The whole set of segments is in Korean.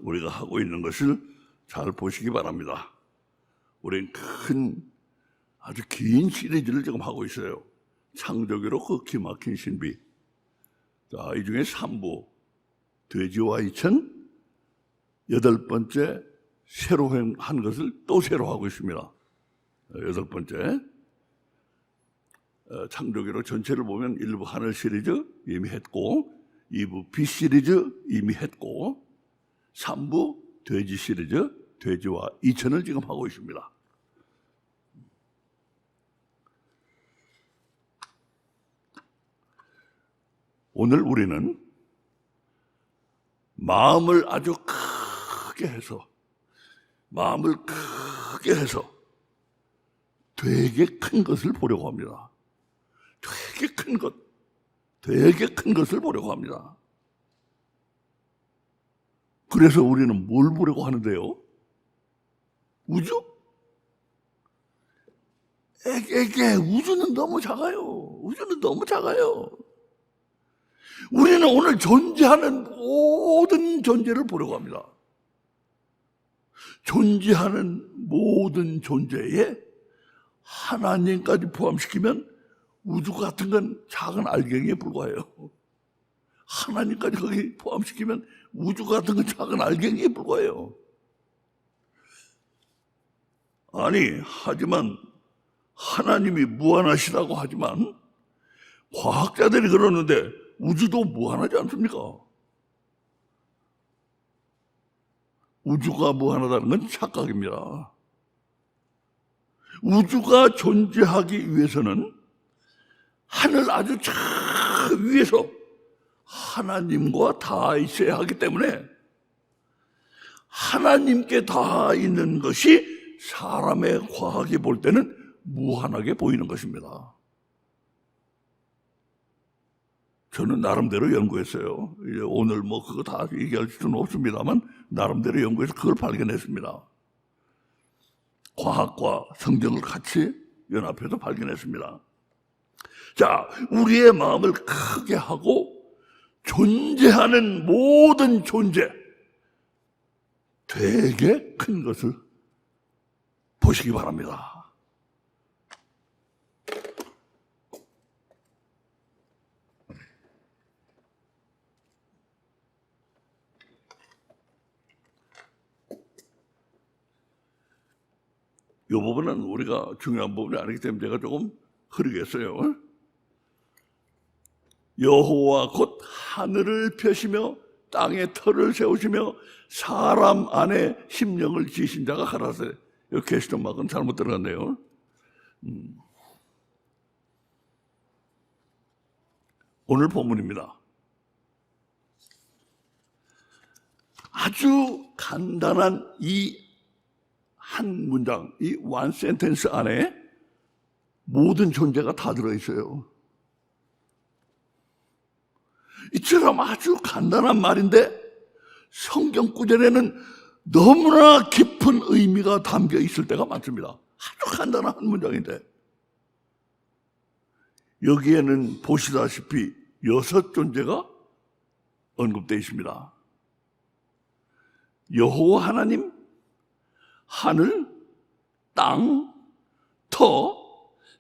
우리가 하고 있는 것을 잘 보시기 바랍니다. 우리는 아주 긴 시리즈를 지금 하고 있어요. 창조기로 그 기막힌 신비. 자, 이 중에 3부 돼지와 이천, 8번째 새로 한 것을 또 새로 하고 있습니다. 8번째 창조기로 전체를 보면 1부 하늘 시리즈 이미 했고, 2부 빛 시리즈 이미 했고, 3부 돼지 시리즈 돼지와 이천을 지금 하고 있습니다. 오늘 우리는 마음을 아주 크게 해서 되게 큰 것을 보려고 합니다. 되게 큰 것을 보려고 합니다. 그래서 우리는 뭘 보려고 하는데요? 우주? 우주는 너무 작아요. 우리는 오늘 존재하는 모든 존재를 보려고 합니다. 존재하는 모든 존재에 하나님까지 포함시키면 우주 같은 건 작은 알갱이에 불과해요. 하나님까지 거기 포함시키면 우주 같은 건 작은 알갱이에 불과해요. 하지만 하나님이 무한하시다고 하지만 과학자들이 그러는데 우주도 무한하지 않습니까? 우주가 무한하다는 건 착각입니다. 우주가 존재하기 위해서는 하늘 아주 저 위에서 하나님과 다 있어야 하기 때문에 하나님께 다 있는 것이 사람의 과학이 볼 때는 무한하게 보이는 것입니다. 저는 나름대로 연구했어요. 오늘 그거 다 얘기할 수는 없습니다만 나름대로 연구해서 그걸 발견했습니다. 과학과 성경을 같이 연합해서 발견했습니다. 자, 우리의 마음을 크게 하고 존재하는 모든 존재, 되게 큰 것을 보시기 바랍니다. 이 부분은 우리가 중요한 부분이 아니기 때문에 제가 조금 흐르겠어요. 여호와 곧 하늘을 펴시며 땅에 터를 세우시며 사람 안에 심령을 지으신 자가 가라사대. 여기 계시던 막은 잘못 들어갔네요. 오늘 본문입니다. 아주 간단한 이 한 문장, 이 원 센텐스 안에 모든 존재가 다 들어있어요. 이처럼 아주 간단한 말인데 성경 구절에는 너무나 깊은 의미가 담겨 있을 때가 많습니다. 아주 간단한 한 문장인데 여기에는 보시다시피 6 존재가 언급되어 있습니다. 여호와 하나님, 하늘, 땅, 터,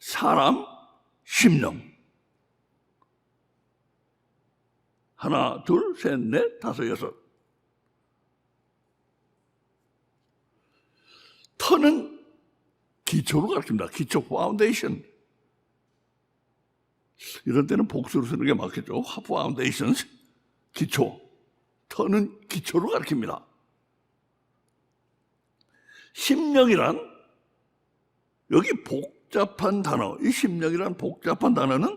사람, 심령. 하나, 둘, 셋, 넷, 다섯, 여섯. 터는 기초로 가르칩니다. 기초, 파운데이션. 이런 때는 복수로 쓰는 게 맞겠죠. 파운데이션, 기초. 터는 기초로 가르칩니다. 심령이란 여기 복잡한 단어, 이 심령이란 복잡한 단어는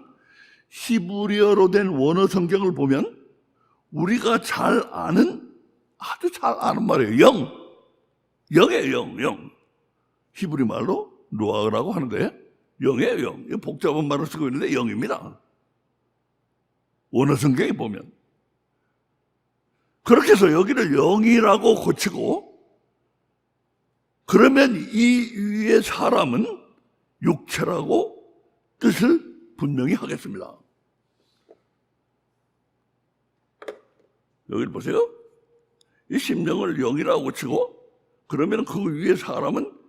히브리어로 된 원어 성경을 보면 우리가 아주 잘 아는 말이에요. 영이에요, 영. 히브리 말로 루아흐라고 하는데 영이에요, 영. 복잡한 말을 쓰고 있는데 영입니다. 원어 성경에 보면. 그렇게 해서 여기를 영이라고 고치고 그러면 이 위의 사람은 육체라고 뜻을 분명히 하겠습니다. 여기를 보세요. 이 심령을 영이라고 치고 그러면 그 위에 사람은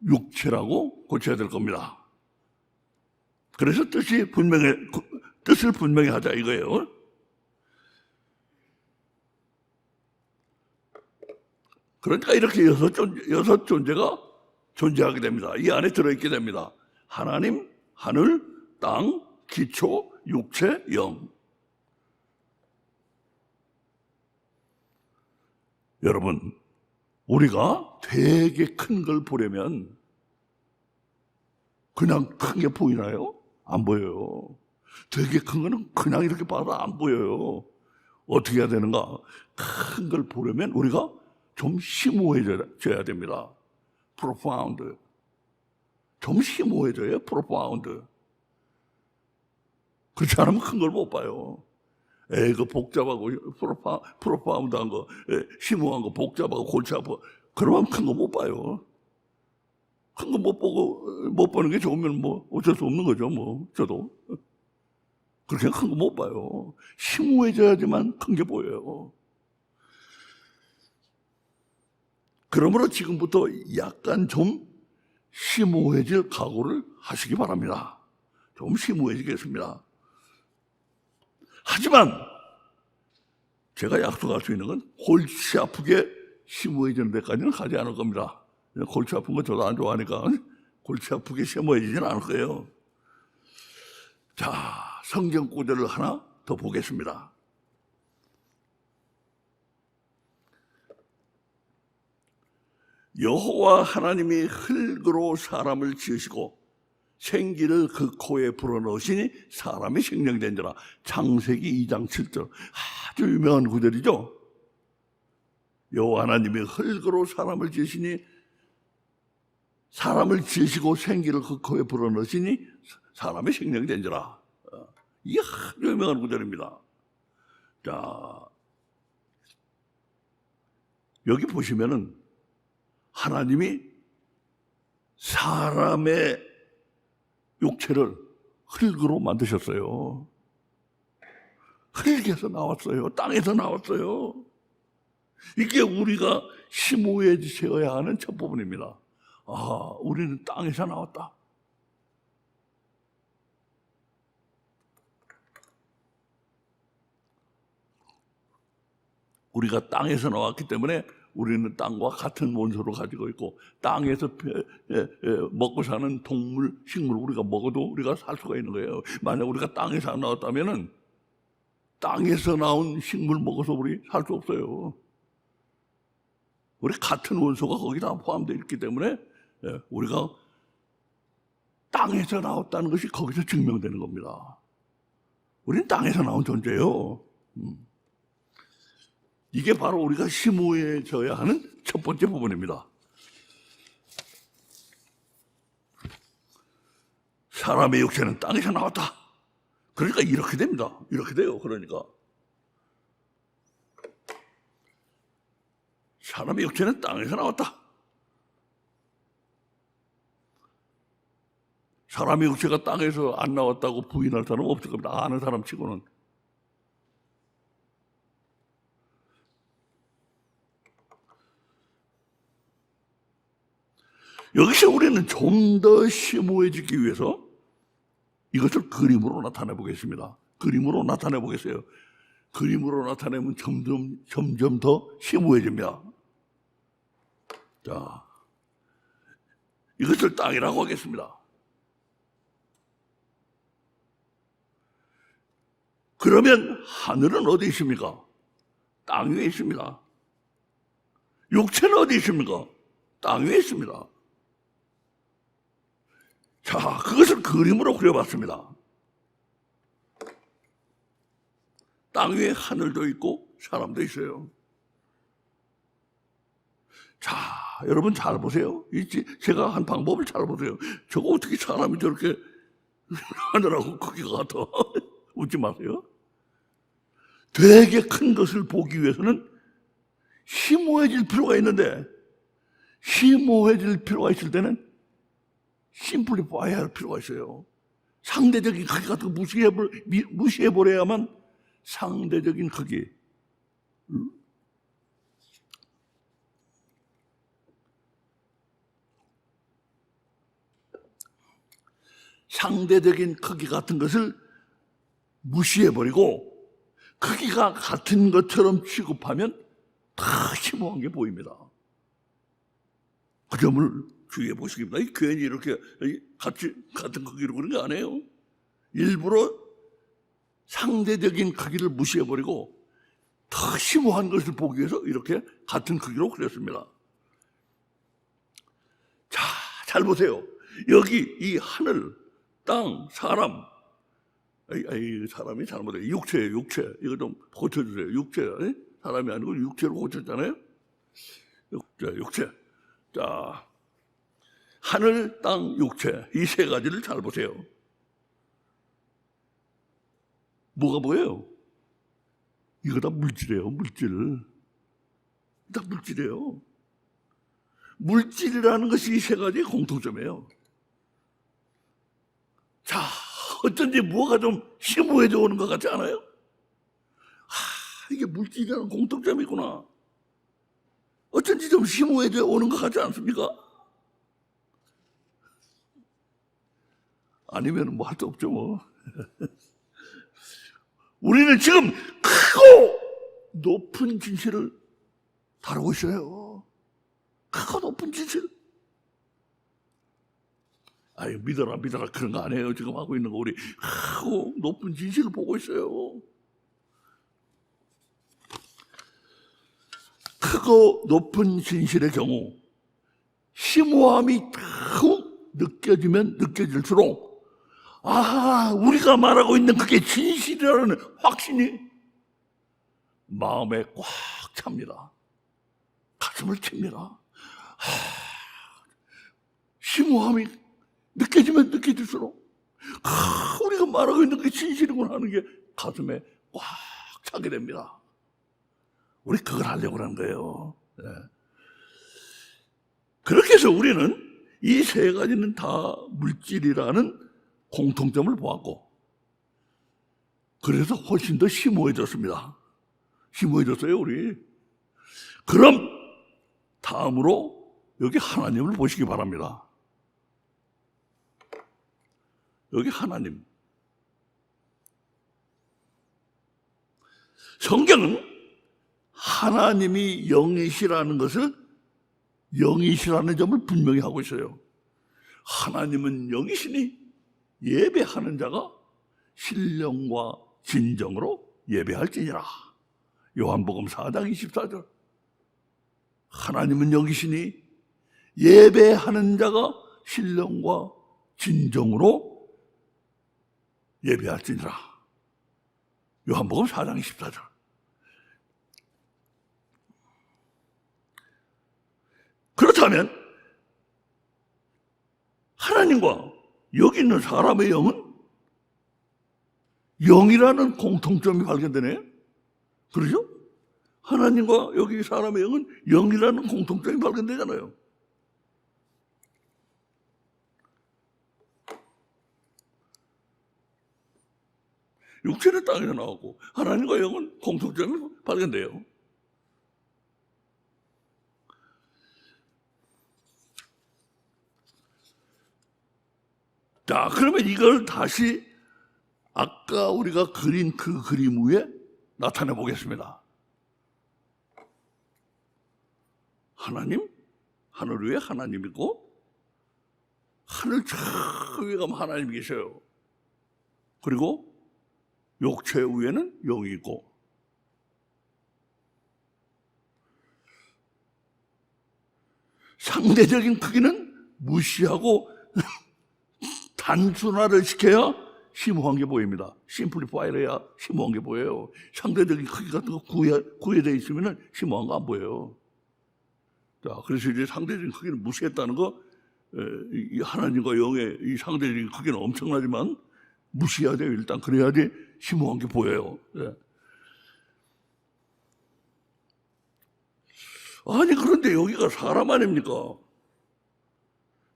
육체라고 고쳐야 될 겁니다. 그래서 뜻을 분명히 하자 이거예요. 그러니까 이렇게 여섯 존재가 존재하게 됩니다. 이 안에 들어있게 됩니다. 하나님, 하늘, 땅, 기초, 육체, 영. 여러분, 우리가 되게 큰 걸 보려면 그냥 큰 게 보이나요? 안 보여요. 되게 큰 거는 그냥 이렇게 봐도 안 보여요. 어떻게 해야 되는가? 큰 걸 보려면 우리가 좀 심오해져야 됩니다. profound. 좀 심오해져요. profound. 그렇지 않으면 큰 걸 못 봐요. 그 복잡하고 profound한 거, 심오한 거, 복잡하고 골치 아파. 그러면 큰 거 못 봐요. 큰 거 못 보는 게 좋으면 뭐 어쩔 수 없는 거죠. 뭐 저도 그렇게 큰 거 못 봐요. 심오해져야지만 큰 게 보여요. 그러므로 지금부터 약간 좀 심오해질 각오를 하시기 바랍니다. 좀 심오해지겠습니다. 하지만 제가 약속할 수 있는 건 골치 아프게 심오해지는 데까지는 가지 않을 겁니다. 골치 아픈 거 저도 안 좋아하니까 골치 아프게 심오해지지는 않을 거예요. 자, 성경 구절을 하나 더 보겠습니다. 여호와 하나님이 흙으로 사람을 지으시고 생기를 그 코에 불어넣으시니 사람이 생명된지라. 창세기 2장 7절. 아주 유명한 구절이죠. 여호와 하나님이 흙으로 사람을 지으시니 사람을 지으시고 생기를 그 코에 불어넣으시니 사람이 생명된지라. 이게 아주 유명한 구절입니다. 자, 여기 보시면은 하나님이 사람의 육체를 흙으로 만드셨어요. 흙에서 나왔어요. 땅에서 나왔어요. 이게 우리가 심오해지셔야 하는 첫 부분입니다. 아, 우리는 땅에서 나왔다. 우리가 땅에서 나왔기 때문에 우리는 땅과 같은 원소를 가지고 있고 땅에서 먹고 사는 동물, 식물 우리가 먹어도 우리가 살 수가 있는 거예요. 만약 우리가 땅에서 안 나왔다면은 땅에서 나온 식물 먹어서 우리 살 수 없어요. 우리 같은 원소가 거기다 포함되어 있기 때문에 우리가 땅에서 나왔다는 것이 거기서 증명되는 겁니다. 우리는 땅에서 나온 존재예요. 이게 바로 우리가 심오해져야 하는 첫 번째 부분입니다. 사람의 육체는 땅에서 나왔다. 그러니까 이렇게 됩니다. 이렇게 돼요. 그러니까 사람의 육체는 땅에서 나왔다. 사람의 육체가 땅에서 안 나왔다고 부인할 사람은 없을 겁니다. 아는 사람 치고는. 여기서 우리는 좀 더 심오해지기 위해서 이것을 그림으로 나타내 보겠습니다. 그림으로 나타내 보겠어요. 그림으로 나타내면 점점 더 심오해집니다. 자, 이것을 땅이라고 하겠습니다. 그러면 하늘은 어디 있습니까? 땅 위에 있습니다. 육체는 어디 있습니까? 땅 위에 있습니다. 자, 그것을 그림으로 그려봤습니다. 땅 위에 하늘도 있고 사람도 있어요. 자, 여러분 잘 보세요. 제가 한 방법을 잘 보세요. 저거 어떻게 사람이 저렇게 하늘하고 크기가 같아? 웃지 마세요. 되게 큰 것을 보기 위해서는 심오해질 필요가 있는데, 심오해질 필요가 있을 때는 심플리파이 할 필요가 있어요. 상대적인 크기 같은 거 무시해버려야만 상대적인 크기, 상대적인 크기 같은 것을 무시해버리고 크기가 같은 것처럼 취급하면 다 심오한 게 보입니다. 그 점을 주의해 보시기 바랍니다. 괜히 이렇게 같은 크기로 그런 게 아니에요. 일부러 상대적인 크기를 무시해버리고 더 심오한 것을 보기 위해서 이렇게 같은 크기로 그렸습니다. 자, 잘 보세요. 여기 이 하늘, 땅, 사람, 사람이 잘못해요. 육체예요, 육체. 이거 좀 고쳐주세요. 육체. 사람이 아니고 육체로 고쳤잖아요. 육체. 자, 하늘, 땅, 육체. 이 세 가지를 잘 보세요. 뭐가 보여요? 이거 다 물질이에요, 물질. 다 물질이에요. 물질이라는 것이 이 세 가지의 공통점이에요. 자, 어쩐지 뭐가 좀 심오해져 오는 것 같지 않아요? 이게 물질이라는 공통점이구나. 어쩐지 좀 심오해져 오는 것 같지 않습니까? 아니면 뭐 할 수 없죠, 뭐. 우리는 지금 크고 높은 진실을 다루고 있어요. 크고 높은 진실. 아니, 믿어라 그런 거 아니에요. 지금 하고 있는 거 우리 크고 높은 진실을 보고 있어요. 크고 높은 진실의 경우 심오함이 더욱 느껴지면 느껴질수록 우리가 말하고 있는 그게 진실이라는 확신이 마음에 꽉 찹니다. 가슴을 칩니다. 심오함이 느껴지면 느껴질수록 우리가 말하고 있는 게 진실이구나 하는 게 가슴에 꽉 차게 됩니다. 우리 그걸 하려고 하는 거예요. 네. 그렇게 해서 우리는 이 세 가지는 다 물질이라는 공통점을 보았고, 그래서 훨씬 더 심오해졌습니다. 심오해졌어요, 우리. 그럼 다음으로 여기 하나님을 보시기 바랍니다. 여기 하나님. 성경은 하나님이 영이시라는 것을 영이시라는 점을 분명히 하고 있어요. 하나님은 영이시니 예배하는 자가 신령과 진정으로 예배할지니라. 요한복음 4장 24절. 하나님은 영이시니 예배하는 자가 신령과 진정으로 예배할지니라. 요한복음 4장 24절. 그렇다면 하나님과 여기 있는 사람의 영은 영이라는 공통점이 발견되네. 그러죠? 하나님과 여기 사람의 영은 영이라는 공통점이 발견되잖아요. 육체는 땅에서 나왔고 하나님과 영은 공통점이 발견돼요. 자, 그러면 이걸 다시 아까 우리가 그린 그 그림 위에 나타내 보겠습니다. 하나님, 하늘 위에 하나님이고 하늘 저 위에 가면 하나님이 계셔요. 그리고 육체 위에는 영이 있고, 상대적인 크기는 무시하고 단순화를 시켜야 심오한 게 보입니다. 심플리파이를 해야 심오한 게 보여요. 상대적인 크기 같은 거 구해져 있으면 심오한 거 안 보여요. 자, 그래서 이제 상대적인 크기를 무시했다는 거, 이 하나님과 영의 이 상대적인 크기는 엄청나지만 무시해야 돼요. 일단 그래야지 심오한 게 보여요. 예. 아니, 그런데 여기가 사람 아닙니까?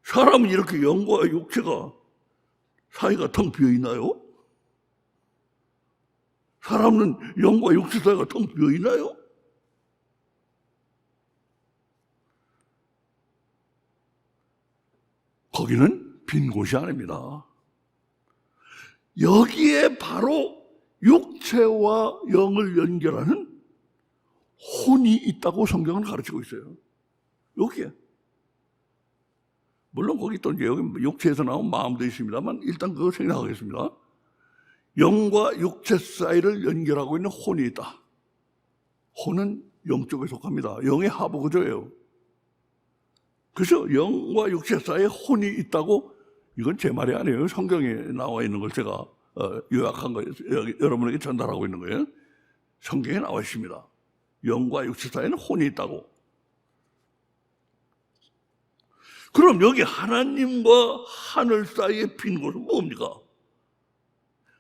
사람은 이렇게 영과 육체가 사이가 텅 비어 있나요? 사람은 영과 육체 사이가 텅 비어 있나요? 거기는 빈 곳이 아닙니다. 여기에 바로 육체와 영을 연결하는 혼이 있다고 성경은 가르치고 있어요. 여기에. 물론 거기 또 이제 여기 육체에서 나온 마음도 있습니다만 일단 그거 생각하겠습니다. 영과 육체 사이를 연결하고 있는 혼이 있다. 혼은 영 쪽에 속합니다. 영의 하부구조예요. 그래서 영과 육체 사이에 혼이 있다고, 이건 제 말이 아니에요. 성경에 나와 있는 걸 제가 요약한 거예요. 여러분에게 전달하고 있는 거예요. 성경에 나와 있습니다. 영과 육체 사이에는 혼이 있다고. 그럼 여기 하나님과 하늘 사이에 빈 곳은 뭡니까?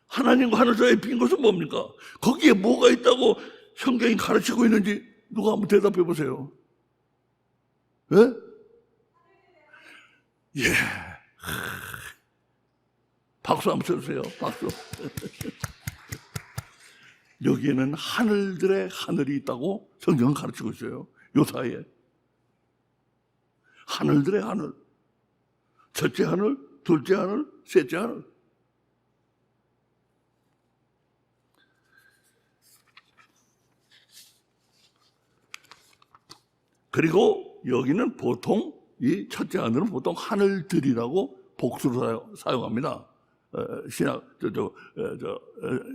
하나님과 하늘 사이에 빈 곳은 뭡니까? 거기에 뭐가 있다고 성경이 가르치고 있는지 누가 한번 대답해 보세요. 예? 예. 박수 한번 쳐주세요. 박수. 여기에는 하늘들의 하늘이 있다고 성경은 가르치고 있어요. 요 사이에. 하늘들의 하늘. 첫째 하늘, 둘째 하늘, 셋째 하늘. 그리고 여기는 보통 이 첫째 하늘은 보통 하늘들이라고 복수로 사용합니다.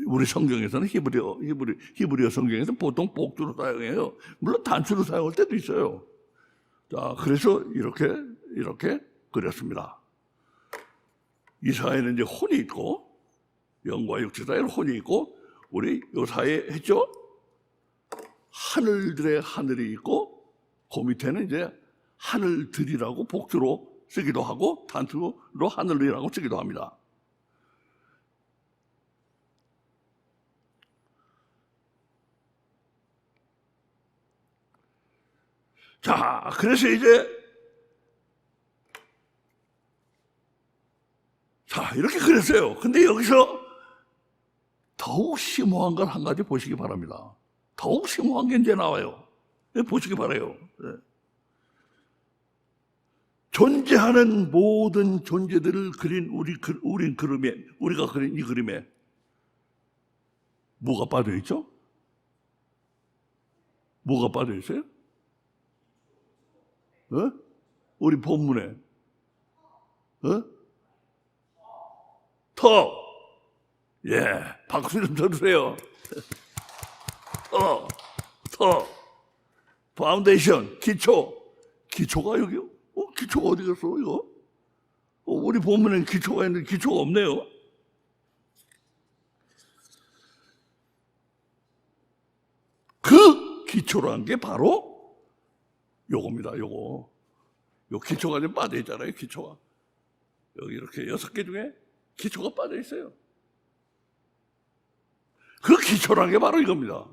우리 성경에서는 히브리어 성경에서 보통 복수로 사용해요. 물론 단수로 사용할 때도 있어요. 자, 그래서 이렇게 그렸습니다. 이 사이에는 이제 혼이 있고, 영과 육체 사이에는 혼이 있고, 우리 요 사이에 했죠? 하늘들의 하늘이 있고, 그 밑에는 이제 하늘들이라고 복수로 쓰기도 하고 단수로 하늘이라고 쓰기도 합니다. 자, 그래서 이제 이렇게 그랬어요. 근데 여기서 더욱 심오한 걸 한 가지 보시기 바랍니다. 더욱 심오한 게 이제 나와요. 보시기 바라요. 존재하는 모든 존재들을 그린 우린 그림에, 우리가 그린 이 그림에 뭐가 빠져 있죠? 뭐가 빠져 있어요? 우리 본문에 터. 예, 박수 좀 쳐주세요. 터. 파운데이션, 기초가 여기요? 기초가 어디 갔어, 이거? 우리 본문에는 기초가 있는데 기초가 없네요. 그 기초라는 게 바로 요겁니다, 요거. 요 기초가 좀 빠져 있잖아요, 기초가. 여기 이렇게 6개 중에 기초가 빠져 있어요. 그 기초라는 게 바로 이겁니다.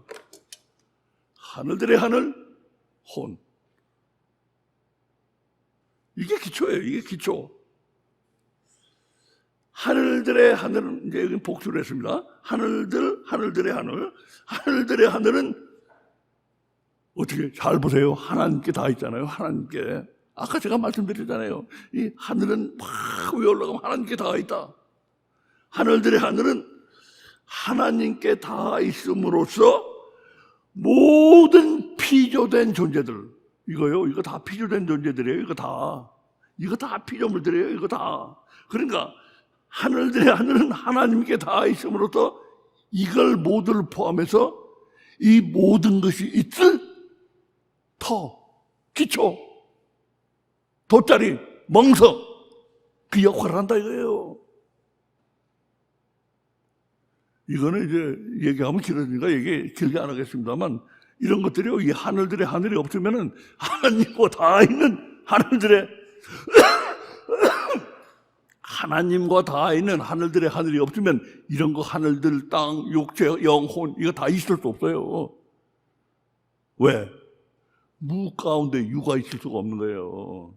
하늘들의 하늘, 혼. 이게 기초예요. 이게 기초. 하늘들의 하늘은 이제 여기 복수를 했습니다. 하늘들의 하늘. 하늘들의 하늘은 어떻게 잘 보세요. 하나님께 다 있잖아요. 하나님께. 아까 제가 말씀드렸잖아요. 이 하늘은 막 위에 올라가면 하나님께 다 있다. 하늘들의 하늘은 하나님께 다 있음으로써 모든 피조된 존재들, 이거 다 피조된 존재들이에요. 이거 다 피조물들이에요. 이거 다. 그러니까 하늘들의 하늘은 하나님께 다 있음으로써 이걸 모두를 포함해서 이 모든 것이 있을 터, 기초, 돗자리, 멍석, 그 역할을 한다 이거예요. 이거는 이제 얘기하면 길어지니까 얘기 길게 안 하겠습니다만, 이런 것들이요, 이 하늘들의 하늘이 없으면은 하나님과 다 있는 하늘들의 하나님과 다 있는 하늘들의 하늘이 없으면 이런 거 하늘들, 땅, 육체, 영혼 이거 다 있을 수 없어요. 왜? 무 가운데 유가 있을 수가 없는 거예요.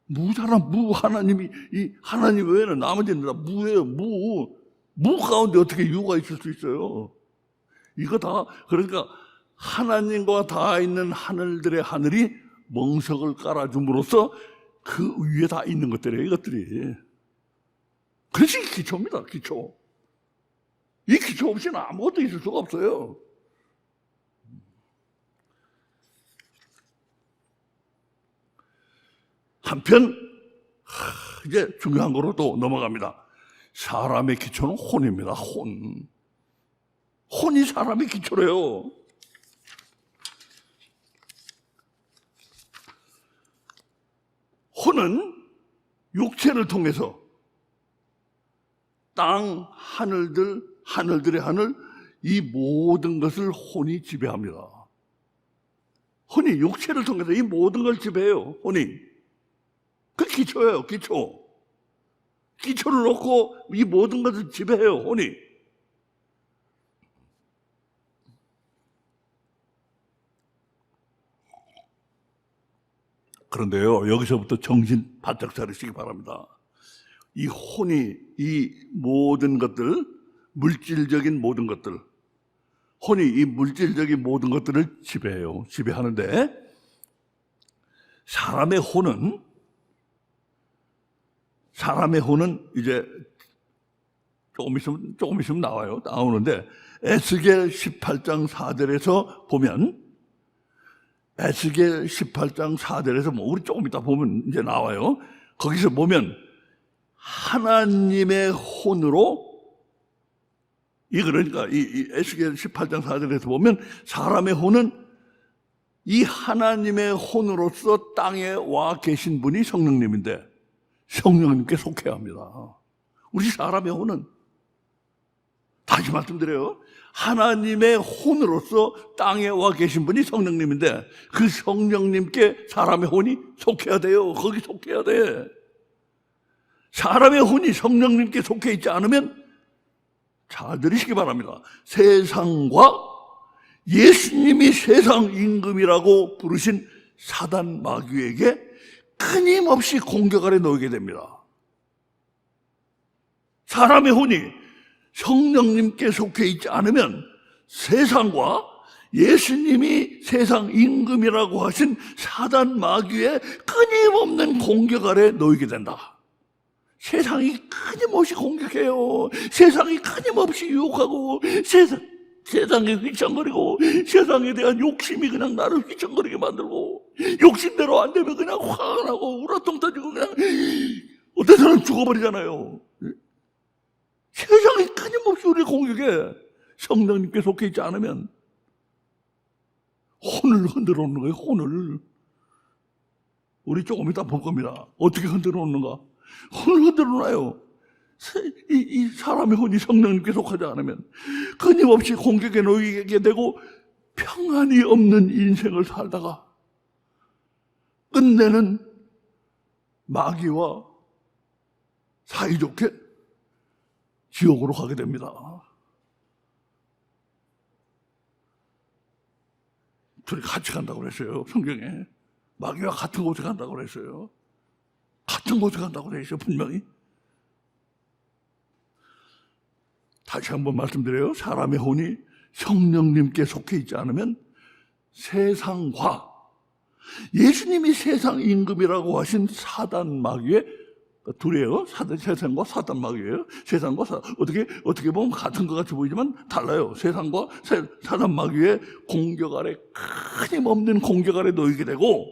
무잖아. 무. 하나님이, 이 하나님 외에는 나머지는 다 무예요. 무 가운데 어떻게 유가 있을 수 있어요? 이거 다, 그러니까 하나님과 다 있는 하늘들의 하늘이 멍석을 깔아줌으로써 그 위에 다 있는 것들이에요, 이것들이. 그것이 기초입니다. 기초. 이 기초 없이는 아무것도 있을 수가 없어요. 한편 이제 중요한 거로 또 넘어갑니다. 사람의 기초는 혼입니다. 혼이 사람의 기초래요. 혼은 육체를 통해서 땅, 하늘들의 하늘, 이 모든 것을 혼이 지배합니다. 혼이 육체를 통해서 이 모든 걸 지배해요. 혼이. 그 기초예요. 기초를 놓고 이 모든 것을 지배해요. 혼이. 그런데요, 여기서부터 정신 바짝 차리시기 바랍니다. 이 혼이 이 모든 것들, 물질적인 모든 것들, 혼이 이 물질적인 모든 것들을 지배해요. 지배하는데 사람의 혼은 이제 조금 있으면 나오는데 에스겔 18장 4절에서 보면 에스겔 18장 4절에서 우리 조금 이따 보면 이제 나와요. 거기서 보면 하나님의 혼으로 그러니까 이 에스겔 18장 4절에서 보면 사람의 혼은 이 하나님의 혼으로서 땅에 와 계신 분이 성령님인데 성령님께 속해야 합니다. 우리 사람의 혼은 다시 말씀드려요. 하나님의 혼으로서 땅에 와 계신 분이 성령님인데 그 성령님께 사람의 혼이 속해야 돼요. 거기 속해야 돼. 사람의 혼이 성령님께 속해 있지 않으면 잘 들으시기 바랍니다. 세상과 예수님이 세상 임금이라고 부르신 사단 마귀에게 끊임없이 공격 아래 놓이게 됩니다. 사람의 혼이 성령님께 속해 있지 않으면 세상과 예수님이 세상 임금이라고 하신 사단 마귀의 끊임없는 공격 아래 놓이게 된다. 세상이 끊임없이 공격해요. 세상이 끊임없이 유혹하고 세상에 휘청거리고 세상에 대한 욕심이 그냥 나를 휘청거리게 만들고 욕심대로 안 되면 그냥 화가 나고 우라통 터지고 그냥 어떤 사람은 죽어버리잖아요. 세상이 끊임없이 우리를 공격해. 성령님께 속해 있지 않으면 혼을 흔들어 놓는 거예요. 혼을. 우리 조금 이따 볼 겁니다. 어떻게 흔들어 놓는가. 혼을 흔들어 놔요. 이 사람의 혼이 성령님께 속하지 않으면 끊임없이 공격에 놓이게 되고 평안이 없는 인생을 살다가 끝내는 마귀와 사이좋게 지옥으로 가게 됩니다. 둘이 같이 간다고 그랬어요. 성경에. 마귀와 같은 곳에 간다고 그랬어요. 같은 곳에 간다고 그랬어요. 분명히. 다시 한번 말씀드려요. 사람의 혼이 성령님께 속해 있지 않으면 세상과 예수님이 세상 임금이라고 하신 사단 마귀의 둘이에요. 세상과 사단 마귀예요. 세상과 어떻게 보면 같은 것 같이 보이지만 달라요. 세상과 사단 마귀의 공격 아래 끊임없는 공격 아래 놓이게 되고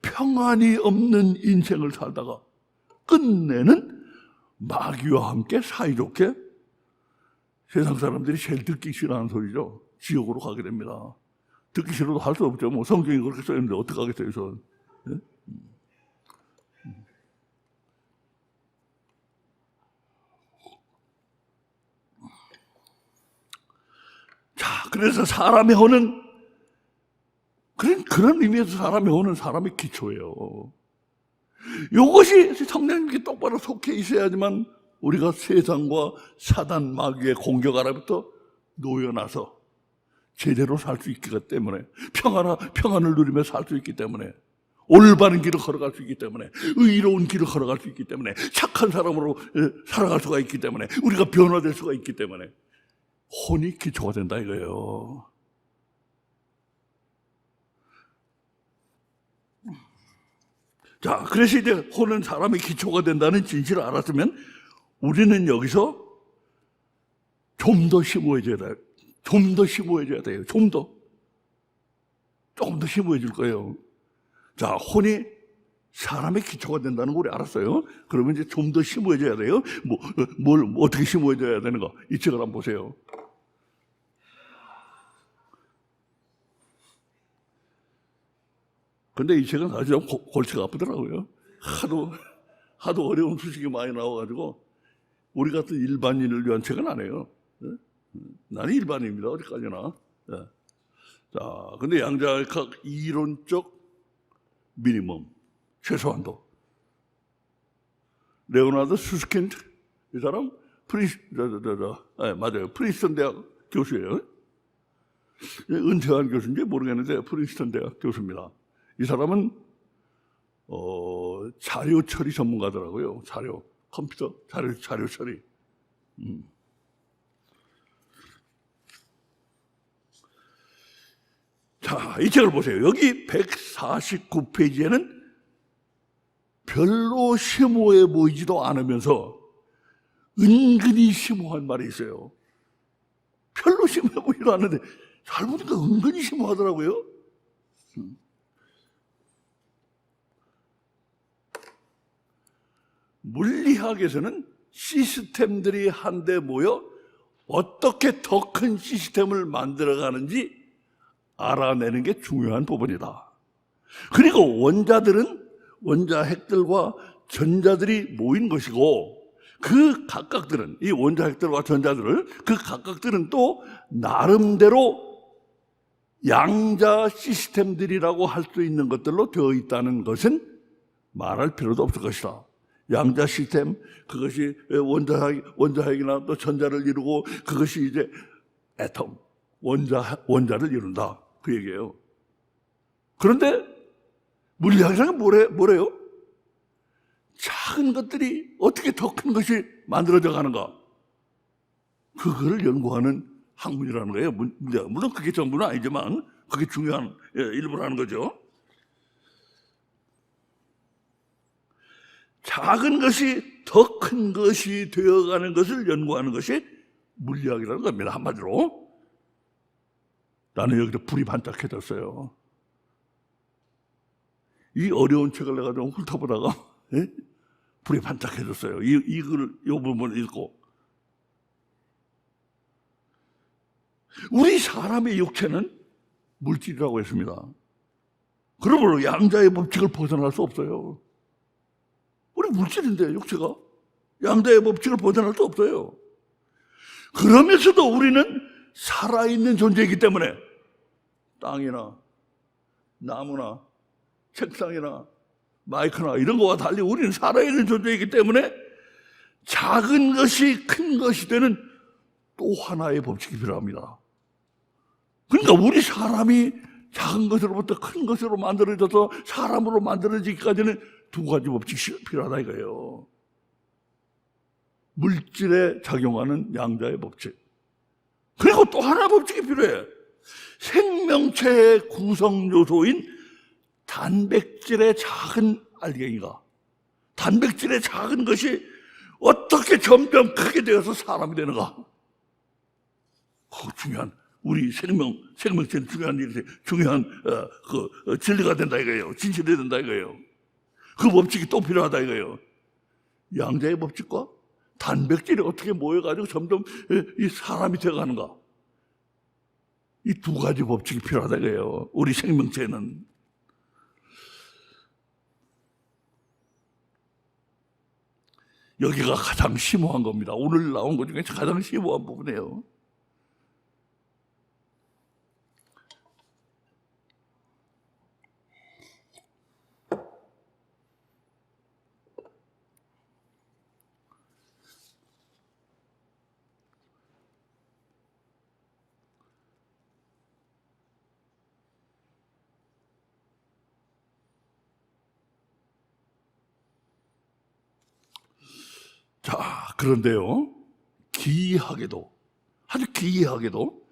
평안이 없는 인생을 살다가 끝내는 마귀와 함께 사이좋게 세상 사람들이 제일 듣기 싫어하는 소리죠. 지옥으로 가게 됩니다. 듣기 싫어도 할 수 없죠. 뭐 성경이 그렇게 써있는데 어떡하겠어요, 전. 네? 자, 그래서 사람의 혼은 그런 의미에서 사람의 혼은 사람의 기초예요. 이것이 성령님께 똑바로 속해 있어야지만 우리가 세상과 사단 마귀의 공격 아래부터 놓여나서 제대로 살 수 있기 때문에 평안을 누리며 살 수 있기 때문에 올바른 길을 걸어갈 수 있기 때문에 의로운 길을 걸어갈 수 있기 때문에 착한 사람으로 살아갈 수가 있기 때문에 우리가 변화될 수가 있기 때문에 혼이 기초가 된다 이거예요. 자, 그래서 이제 혼은 사람의 기초가 된다는 진실을 알았으면 우리는 여기서 좀 더 심오해져야 돼요. 좀 더 심오해져야 돼요. 조금 더 심오해질 거예요. 자, 혼이 사람의 기초가 된다는 거 우리 알았어요. 그러면 이제 좀 더 심오해져야 돼요. 뭘 어떻게 심오해져야 되는가? 이 책을 한번 보세요. 근데 이 책은 사실 좀 골치가 아프더라고요. 하도 어려운 수식이 많이 나와가지고 우리 같은 일반인을 위한 책은 아니에요. 나는 일반인입니다. 어디까지나. 자, 근데 양자역학 이론적 미니멈, 최소한도. 레오나르도 수스킨드, 이 사람 맞아요. 프린스턴 대학 교수예요. 은퇴한 교수인지 모르겠는데 프린스턴 대학 교수입니다. 이 사람은 자료 처리 전문가더라고요. 컴퓨터 자료 처리. 자, 이 책을 보세요. 여기 149페이지에는 별로 심오해 보이지도 않으면서 은근히 심오한 말이 있어요. 별로 심오해 보이지도 않는데 잘 보니까 은근히 심오하더라고요. 물리학에서는 시스템들이 한데 모여 어떻게 더 큰 시스템을 만들어가는지 알아내는 게 중요한 부분이다. 그리고 원자핵들과 전자들이 모인 것이고 그 각각들은, 이 원자핵들과 전자들을, 그 각각들은 또 나름대로 양자 시스템들이라고 할 수 있는 것들로 되어 있다는 것은 말할 필요도 없을 것이다. 양자 시스템, 그것이 원자핵이나 또 전자를 이루고 그것이 이제 애톰, 원자를 이룬다. 그 얘기예요. 그런데 물리학이라는 게 뭐래요? 작은 것들이 어떻게 더 큰 것이 만들어져 가는가? 그거를 연구하는 학문이라는 거예요. 물론 그게 전부는 아니지만 그게 중요한 일부라는 거죠. 작은 것이 더 큰 것이 되어가는 것을 연구하는 것이 물리학이라는 겁니다. 한마디로. 나는 여기서 불이 반짝해졌어요. 이 어려운 책을 내가 좀 훑어보다가 불이 반짝해졌어요. 이 부분을 읽고. 우리 사람의 육체는 물질이라고 했습니다. 그러므로 양자의 법칙을 벗어날 수 없어요. 우리 물질인데 육체가 양자의 법칙을 벗어날 수 없어요. 그러면서도 우리는 살아있는 존재이기 때문에 땅이나 나무나 책상이나 마이크나 이런 거와 달리 우리는 살아있는 존재이기 때문에 작은 것이 큰 것이 되는 또 하나의 법칙이 필요합니다. 그러니까 우리 사람이 작은 것으로부터 큰 것으로 만들어져서 사람으로 만들어지기까지는 두 가지 법칙이 필요하다 이거예요. 물질에 작용하는 양자의 법칙. 그리고 또 하나의 법칙이 필요해. 생명체의 구성 요소인 단백질의 작은 알갱이가, 단백질의 작은 것이 어떻게 점점 크게 되어서 사람이 되는가? 그거 중요한, 우리 생명체는 중요한 진리가 된다 이거예요. 진실이 된다 이거예요. 그 법칙이 또 필요하다 이거예요. 양자의 법칙과 단백질이 어떻게 모여가지고 점점 이 사람이 되어가는가? 이 두 가지 법칙이 필요하다 이거예요. 우리 생명체는. 여기가 가장 심오한 겁니다. 오늘 나온 것 중에 가장 심오한 부분이에요. 자, 그런데요, 기이하게도, 아주 기이하게도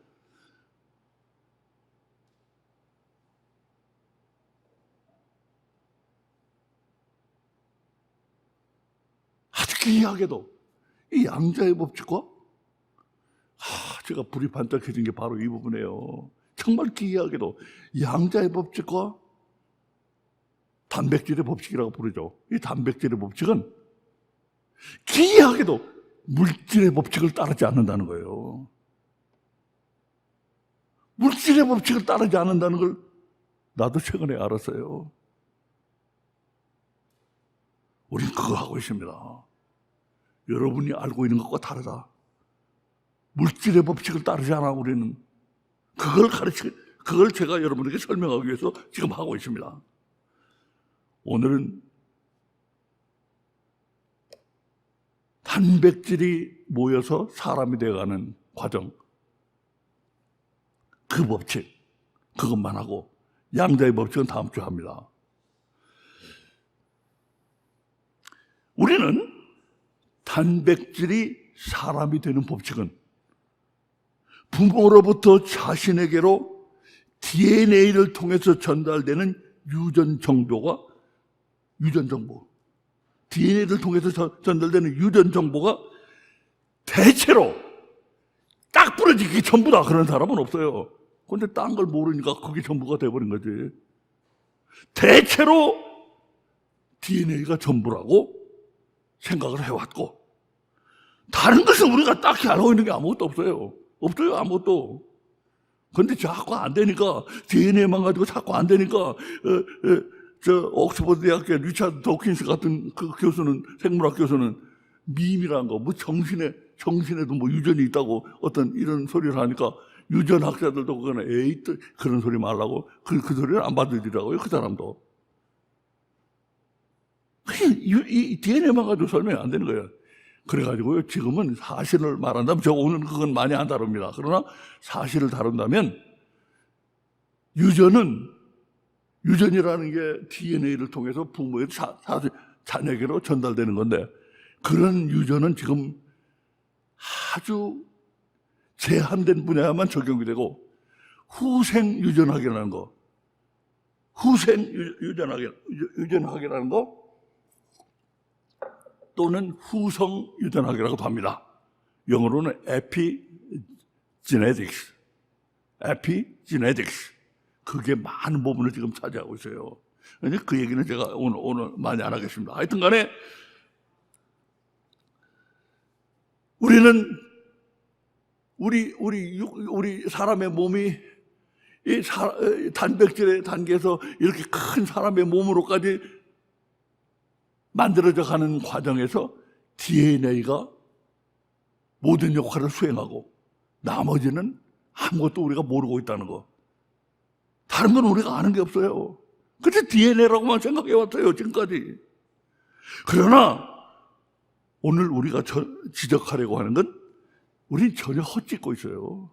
이 양자의 법칙과 제가 불이 반짝해진 게 바로 이 부분이에요. 정말 기이하게도 양자의 법칙과 단백질의 법칙이라고 부르죠. 이 단백질의 법칙은 기이하게도 물질의 법칙을 따르지 않는다는 거예요. 물질의 법칙을 따르지 않는다는 걸 나도 최근에 알았어요. 우린 그거 하고 있습니다. 여러분이 알고 있는 것과 다르다. 물질의 법칙을 따르지 않아 우리는. 그걸 제가 여러분에게 설명하기 위해서 지금 하고 있습니다. 오늘은 단백질이 모여서 사람이 되어가는 과정, 그 법칙, 그것만 하고 양자의 법칙은 다음 주에 합니다. 우리는 단백질이 사람이 되는 법칙은 부모로부터 자신에게로 DNA를 통해서 전달되는 유전 정보, DNA를 통해서 전달되는 유전 정보가 대체로 딱 부러지기 전부다 그런 사람은 없어요. 그런데 딴 걸 모르니까 그게 전부가 돼버린 거지. 대체로 DNA가 전부라고 생각을 해왔고, 다른 것은 우리가 딱히 알고 있는 게 아무것도 없어요. 아무것도. 근데 자꾸 안 되니까, DNA만 가지고 자꾸 안 되니까, 옥스퍼드 대학교 리차드 도킨스 같은 그 교수는, 생물학 교수는 밈이라는 거, 정신에도 뭐 유전이 있다고 어떤 이런 소리를 하니까 유전학자들도 그런 소리 말라고 그 소리를 안 받아들이더라고요, 그 사람도. 이 DNA만 가지고 설명이 안 되는 거예요. 그래가지고요, 지금은 사실을 말한다면, 저 오늘 그건 많이 안 다룹니다. 그러나 사실을 다룬다면, 유전이라는 게 DNA를 통해서 부모의 자녀에게로 전달되는 건데, 그런 유전은 지금 아주 제한된 분야만 적용이 되고, 후생 유전학이라는 거, 또는 후성 유전학이라고도 합니다. 영어로는 epigenetics. 그게 많은 부분을 지금 차지하고 있어요. 그 얘기는 제가 오늘 많이 안 하겠습니다. 하여튼 간에 우리는 우리 사람의 몸이 이 단백질의 단계에서 이렇게 큰 사람의 몸으로까지 만들어져 가는 과정에서 DNA가 모든 역할을 수행하고 나머지는 아무것도 우리가 모르고 있다는 거. 다른 건 우리가 아는 게 없어요. 그래서 DNA라고만 생각해 왔어요, 지금까지. 그러나 오늘 우리가 지적하려고 하는 건 우린 전혀 헛짓고 있어요.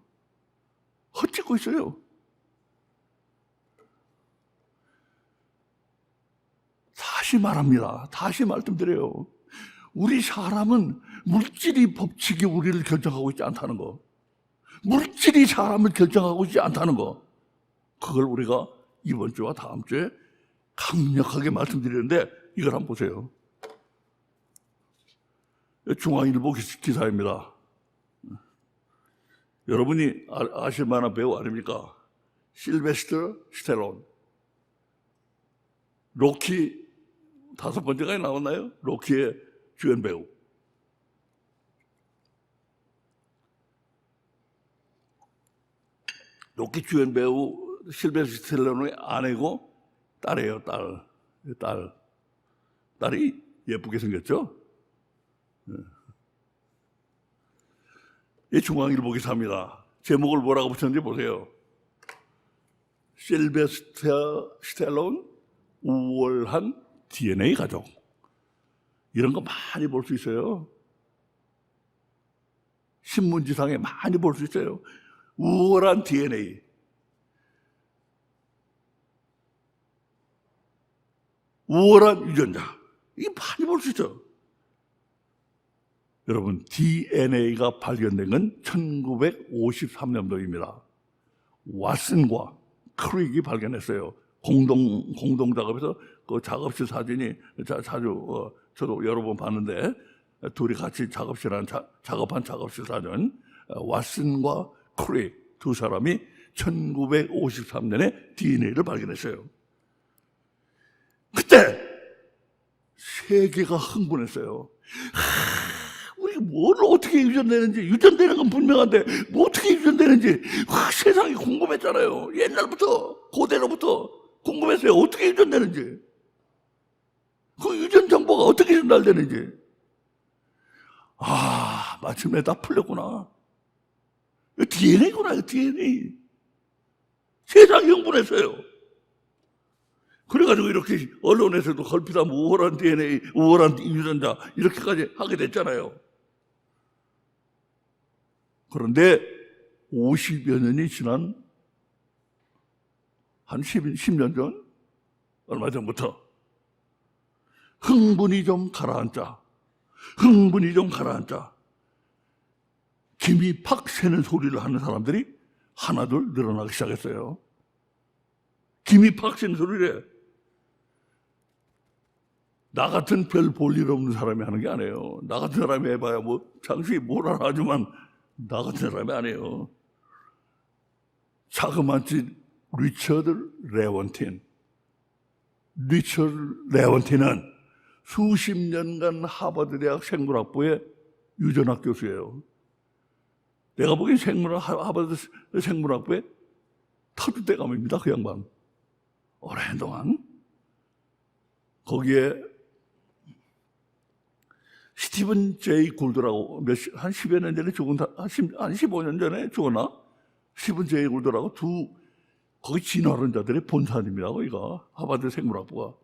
다시 말합니다. 다시 말씀드려요. 우리 사람은 물질이 법칙이 우리를 결정하고 있지 않다는 거. 물질이 사람을 결정하고 있지 않다는 거. 그걸 우리가 이번 주와 다음 주에 강력하게 말씀드리는데 이걸 한번 보세요. 중앙일보 기사입니다. 여러분이 아실 만한 배우 아닙니까? 실베스터 스텔론. 로키 5번째까지 나왔나요? 로키의 주연 배우. 로키 주연 배우 실베스터 스텔론의 아내고 딸이에요, 딸. 딸이 예쁘게 생겼죠? 이 중앙일보 기사입니다. 제목을 뭐라고 붙였는지 보세요. 실베스터 스텔론 우월한 DNA 가족. 이런 거 많이 볼 수 있어요. 신문지상에 많이 볼 수 있어요. 우월한 DNA. 우월한 유전자. 이게 많이 볼 수 있죠. 여러분, DNA가 발견된 건 1953년도입니다. 왓슨과 크릭이 발견했어요. 공동 작업에서 그 작업실 사진이 자주 저도 여러 번 봤는데 둘이 같이 작업한 작업실 사전 왓슨과 크레이 두 사람이 1953년에 DNA를 발견했어요. 그때 세계가 흥분했어요. 우리 뭘 어떻게 유전되는지, 유전되는 건 분명한데 뭐 어떻게 유전되는지 세상이 궁금했잖아요. 옛날부터, 고대로부터 궁금했어요. 어떻게 유전되는지, 그 유전 정보가 어떻게 전달되는지. 마침내 다 풀렸구나. DNA구나, DNA. 세상이 흥분했어요. 그래가지고 이렇게 언론에서도 걸핏하면 우월한 DNA, 우월한 유전자 이렇게까지 하게 됐잖아요. 그런데 50여 년이 지난 한 10년 전, 얼마 전부터 흥분이 좀 가라앉자, 김이 팍 새는 소리를 하는 사람들이 하나둘 늘어나기 시작했어요. 김이 팍 새는 소리를 해. 나 같은 별 볼 일 없는 사람이 하는 게 아니에요. 나 같은 사람이 해봐야 뭐 장수이 뭘 알아 하지만 나 같은 사람이 아니에요. 자그마치 리처드 레원틴은 수십 년간 하버드 대학 생물학부의 유전학 교수예요. 내가 보기엔 하버드 생물학부의 터줏대감입니다. 그 양반. 오랜 동안 거기에 스티븐 제이 굴드라고 한 10여 년 전에 죽은, 한 15년 전에 죽었나? 스티븐 제이 굴드라고 거기 진화론자들의 본산입니다. 거기가 하버드 생물학부가.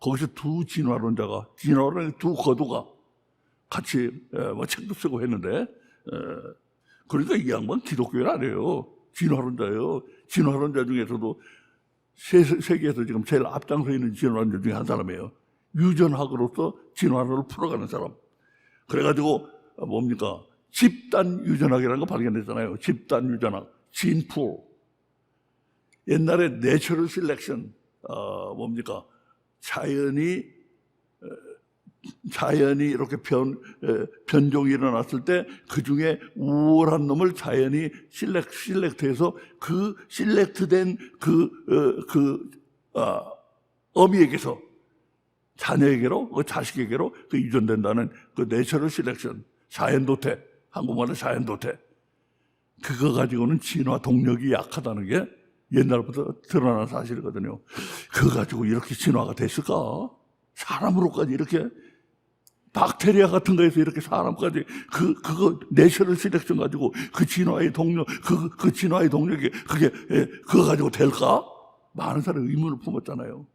거기서 두 진화론의 두 거두가 같이 책도 쓰고 했는데, 그러니까 이 양반 기독교인 아니에요. 진화론자예요. 진화론자 중에서도 세계에서 지금 제일 앞장서 있는 진화론자 중에 한 사람이에요. 유전학으로서 진화론을 풀어가는 사람. 그래가지고 뭡니까? 집단 유전학이라는 거 발견했잖아요. 집단 유전학, 진풀. 옛날에 내처럴 셀렉션, 뭡니까? 자연이 이렇게 변종이 일어났을 때 그 중에 우월한 놈을 자연이 실렉트해서 그 실렉트된 어미에게서 자녀에게로, 그 자식에게로 그 유전된다는 그 내처럴 셀렉션, 자연도태, 한국말로 자연도태. 그거 가지고는 진화 동력이 약하다는 게 옛날부터 드러난 사실이거든요. 그거 가지고 이렇게 진화가 됐을까? 사람으로까지 이렇게 박테리아 같은 거에서 이렇게 사람까지 그거 내셔널 셀렉션 가지고 그 진화의 동력, 그 진화의 동력이 그거 가지고 될까? 많은 사람이 의문을 품었잖아요.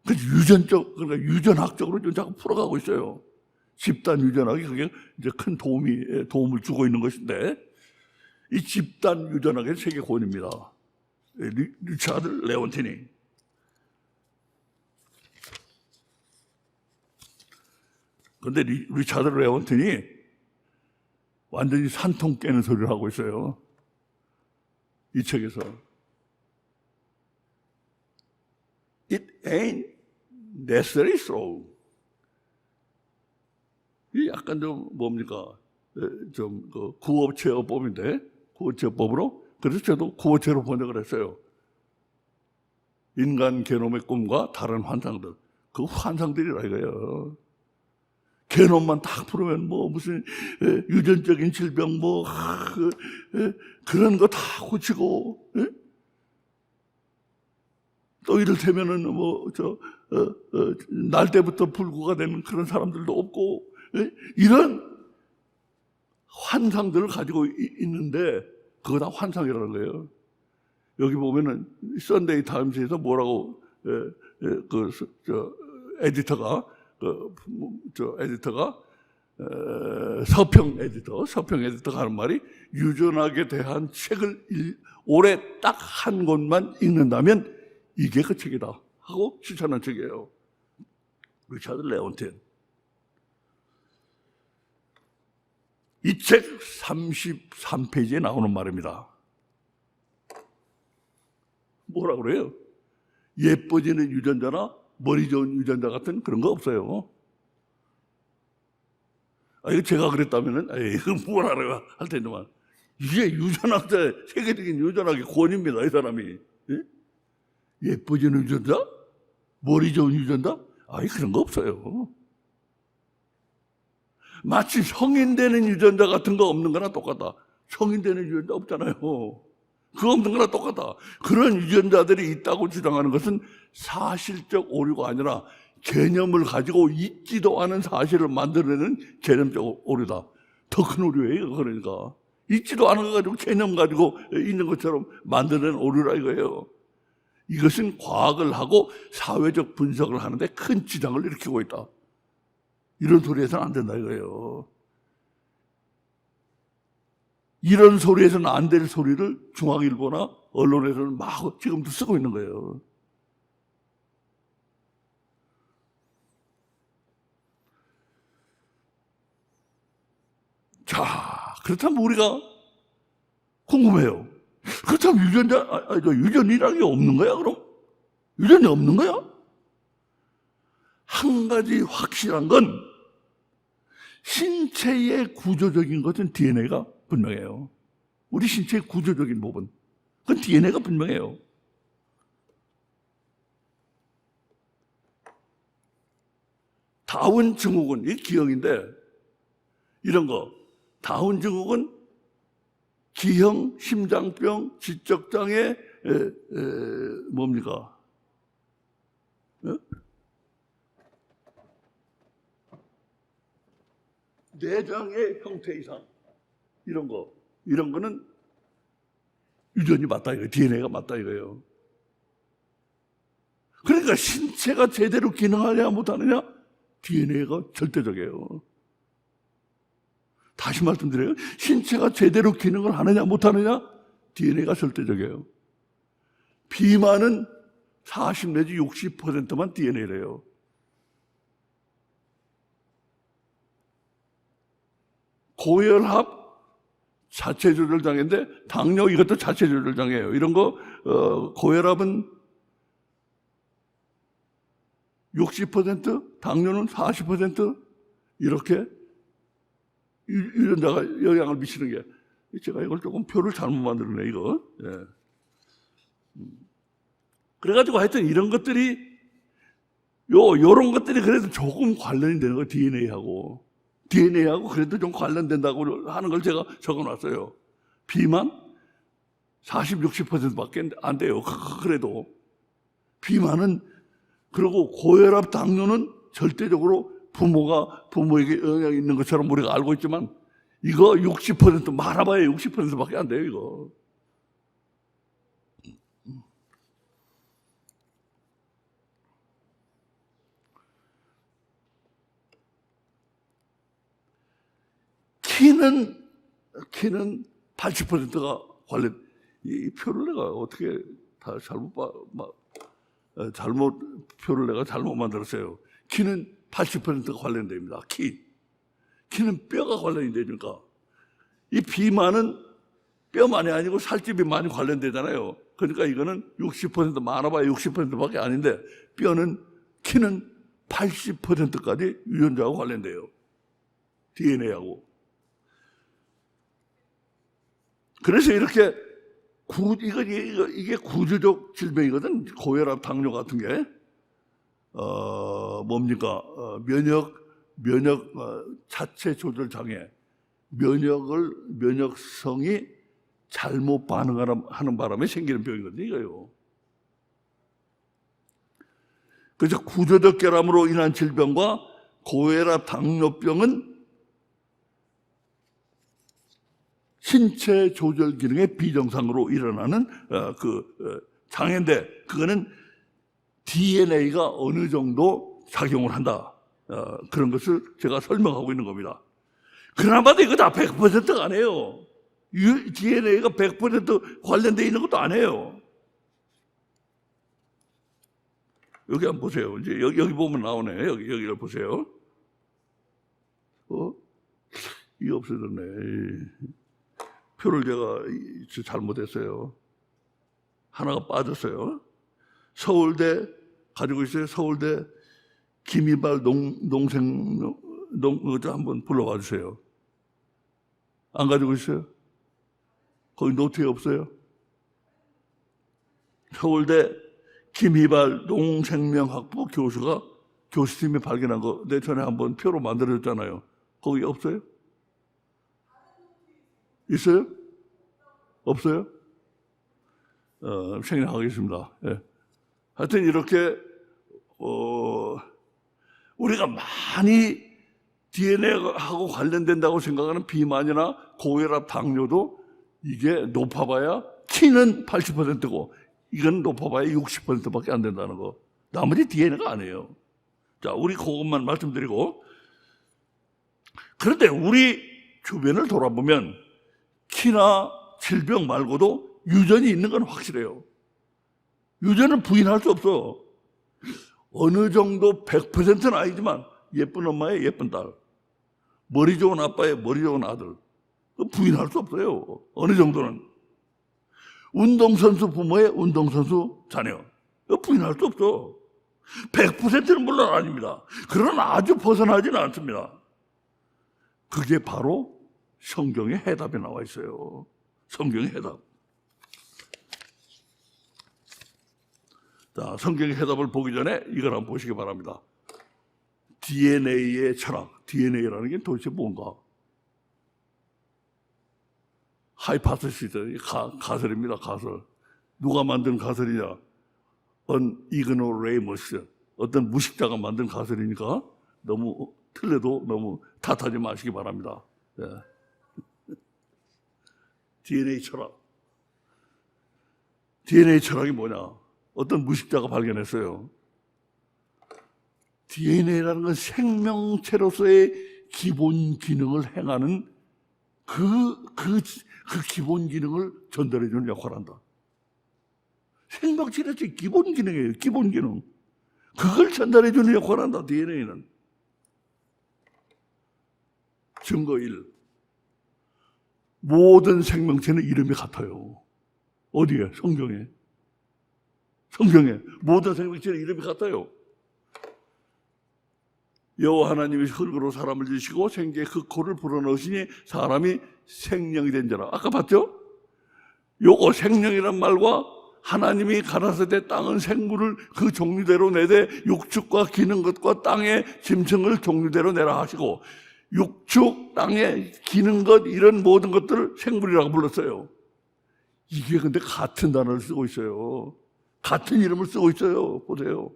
그러니까 유전학적으로 좀 자꾸 풀어가고 있어요. 집단 유전학이 그게 이제 큰 도움을 주고 있는 것인데, 이 집단 유전학의 세계권입니다. 리차드 레원틴이. 그런데 리차드 레원틴이 완전히 산통 깨는 소리를 하고 있어요. 이 책에서. It ain't necessarily so. 이 약간 좀 뭡니까? 좀 구어체어법인데, 구어체어법으로. 그래서 저도 구어체로 번역을 했어요. 인간 게놈의 꿈과 다른 환상들. 그 환상들이라 이거예요. 게놈만 딱 풀으면 뭐 무슨 유전적인 질병 그런 거 다 고치고, 또 이를테면은 날 때부터 불구가 되는 그런 사람들도 없고, 이런 환상들을 가지고 있는데 그거 다 환상이라는 거예요. 여기 보면은 썬데이 타임스에서 뭐라고 에디터가 서평 에디터가 하는 말이, 유전학에 대한 책을 올해 딱 한 권만 읽는다면 이게 그 책이다 하고 추천한 책이에요. 리차드 레원틴. 이 책 33페이지에 나오는 말입니다. 뭐라 그래요? 예뻐지는 유전자나 머리 좋은 유전자 같은 그런 거 없어요. 이거 제가 그랬다면은, 이거 뭘 알아요? 할 텐데만. 이게 유전학자, 세계적인 유전학의 권위입니다, 이 사람이. 예? 예뻐지는 유전자? 머리 좋은 유전자? 그런 거 없어요. 마치 성인 되는 유전자 같은 거 없는 거나 똑같다. 성인 되는 유전자 없잖아요. 그거 없는 거나 똑같다. 그런 유전자들이 있다고 주장하는 것은 사실적 오류가 아니라 개념을 가지고 있지도 않은 사실을 만들어내는 개념적 오류다. 더 큰 오류예요, 그러니까. 있지도 않은 거 가지고 개념 가지고 있는 것처럼 만들어낸 오류라 이거예요. 이것은 과학을 하고 사회적 분석을 하는데 큰 지장을 일으키고 있다. 이런 소리에서는 안 된다 이거예요. 이런 소리에서는 안 될 소리를 중앙일보나 언론에서는 막 지금도 쓰고 있는 거예요. 자, 그렇다면 우리가 궁금해요. 그렇다면 유전이라는 게 없는 거야, 그럼? 유전이 없는 거야? 한 가지 확실한 건 신체의 구조적인 것은 DNA가 분명해요. 우리 신체의 구조적인 부분. 그건 DNA가 분명해요. 다운 증후군, 이 기형인데, 이런 거. 다운 증후군, 기형, 심장병, 지적장애, 뭡니까? 내장의 형태 이상. 이런 거는 유전이 맞다 이거예요. DNA가 맞다 이거예요. 그러니까 신체가 제대로 기능하냐 못하느냐? DNA가 절대적이에요. 다시 말씀드려요. 신체가 제대로 기능을 하느냐 못하느냐? DNA가 절대적이에요. 비만은 40 내지 60%만 DNA래요. 고혈압 자체 조절 장애인데 당뇨 이것도 자체 조절 장애예요. 이런 거 고혈압은 60%, 당뇨는 40% 이렇게 유전자가 영향을 미치는 게 제가 이걸 조금 표를 잘못 만들었네 이거. 예. 그래가지고 하여튼 이런 것들이 요런 것들이 그래도 조금 관련이 되는 거 DNA하고 그래도 좀 관련된다고 하는 걸 제가 적어놨어요. 비만 40, 60%밖에 안 돼요. 그래도 비만은 그리고 고혈압, 당뇨는 절대적으로 부모에게 영향이 있는 것처럼 우리가 알고 있지만 이거 60% 많아봐야 60%밖에 안 돼요. 이거. 키는 80%가 관련. 이 표를 내가 어떻게 다 표를 내가 잘못 만들었어요. 키는 80%가 관련됩니다. 키는 뼈가 관련이 되니까. 이 비만은 뼈만이 아니고 살집이 많이 관련되잖아요. 그러니까 이거는 60% 많아봐야 60%밖에 아닌데 키는 80%까지 유전자하고 관련돼요. DNA하고. 그래서 이렇게 이게 구조적 질병이거든. 고혈압, 당뇨 같은 게 면역 자체 조절 장애, 면역성이 잘못 반응하는 바람에 생기는 병이거든요. 이거요. 그래서 구조적 결함으로 인한 질병과 고혈압, 당뇨병은 신체 조절 기능의 비정상으로 일어나는 장애인데 그거는 DNA가 어느 정도 작용을 한다. 그런 것을 제가 설명하고 있는 겁니다. 그나마도 이거 다 100%가 아니에요. DNA가 100% 관련되어 있는 것도 아니에요. 여기 한번 보세요. 이제 여기 보면 나오네. 여기를 보세요. 이게 없어졌네. 표를 제가 잘못했어요. 하나가 빠졌어요. 서울대 가지고 있어요. 서울대 김이발 농생 한번 불러와 주세요. 안 가지고 있어요? 거기 노트에 없어요? 서울대 김희발 농생명학부 교수가 교수팀이 발견한 거 내 전에 한번 표로 만들어줬잖아요. 거기 없어요? 있어요? 없어요? 생략하겠습니다. 예. 하여튼 이렇게 우리가 많이 DNA하고 관련된다고 생각하는 비만이나 고혈압, 당뇨도 이게 높아봐야 키는 80%고 이건 높아봐야 60%밖에 안 된다는 거. 나머지 DNA가 아니에요. 자, 우리 그것만 말씀드리고, 그런데 우리 주변을 돌아보면 키나 질병 말고도 유전이 있는 건 확실해요. 유전은 부인할 수 없어. 어느 정도 100%는 아니지만 예쁜 엄마의 예쁜 딸, 머리 좋은 아빠의 머리 좋은 아들, 부인할 수 없어요. 어느 정도는. 운동선수 부모의 운동선수 자녀, 부인할 수 없어. 100%는 물론 아닙니다. 그러나 아주 벗어나지는 않습니다. 그게 바로 성경의 해답에 나와 있어요. 성경의 해답. 자, 성경의 해답을 보기 전에 이걸 한번 보시기 바랍니다. DNA의 철학. DNA라는 게 도대체 뭔가? 하이파테시스, 가설입니다. 가설. 누가 만든 가설이냐? 이그노레이머스, 어떤 무식자가 만든 가설이니까 너무 틀려도 너무 탓하지 마시기 바랍니다. 네. DNA 철학. DNA 철학이 뭐냐? 어떤 무식자가 발견했어요. DNA라는 건 생명체로서의 기본 기능을 행하는 그 기본 기능을 전달해 주는 역할을 한다. 생명체로서의 기본 기능이에요. 기본 기능. 그걸 전달해 주는 역할을 한다. DNA는. 증거 1. 모든 생명체는 이름이 같아요. 어디에? 성경에. 성경에 모든 생명체는 이름이 같아요. 여호와 하나님이 흙으로 사람을 지으시고 생기의 그 코를 불어넣으시니 사람이 생명이 된 자라. 아까 봤죠? 요거 생명이란 말과 하나님이 가라사대 땅은 생물을 그 종류대로 내되 육축과 기는 것과 땅의 짐승을 종류대로 내라 하시고, 육축, 땅에 기는 것, 이런 모든 것들을 생물이라고 불렀어요. 이게 근데 같은 단어를 쓰고 있어요. 같은 이름을 쓰고 있어요. 보세요.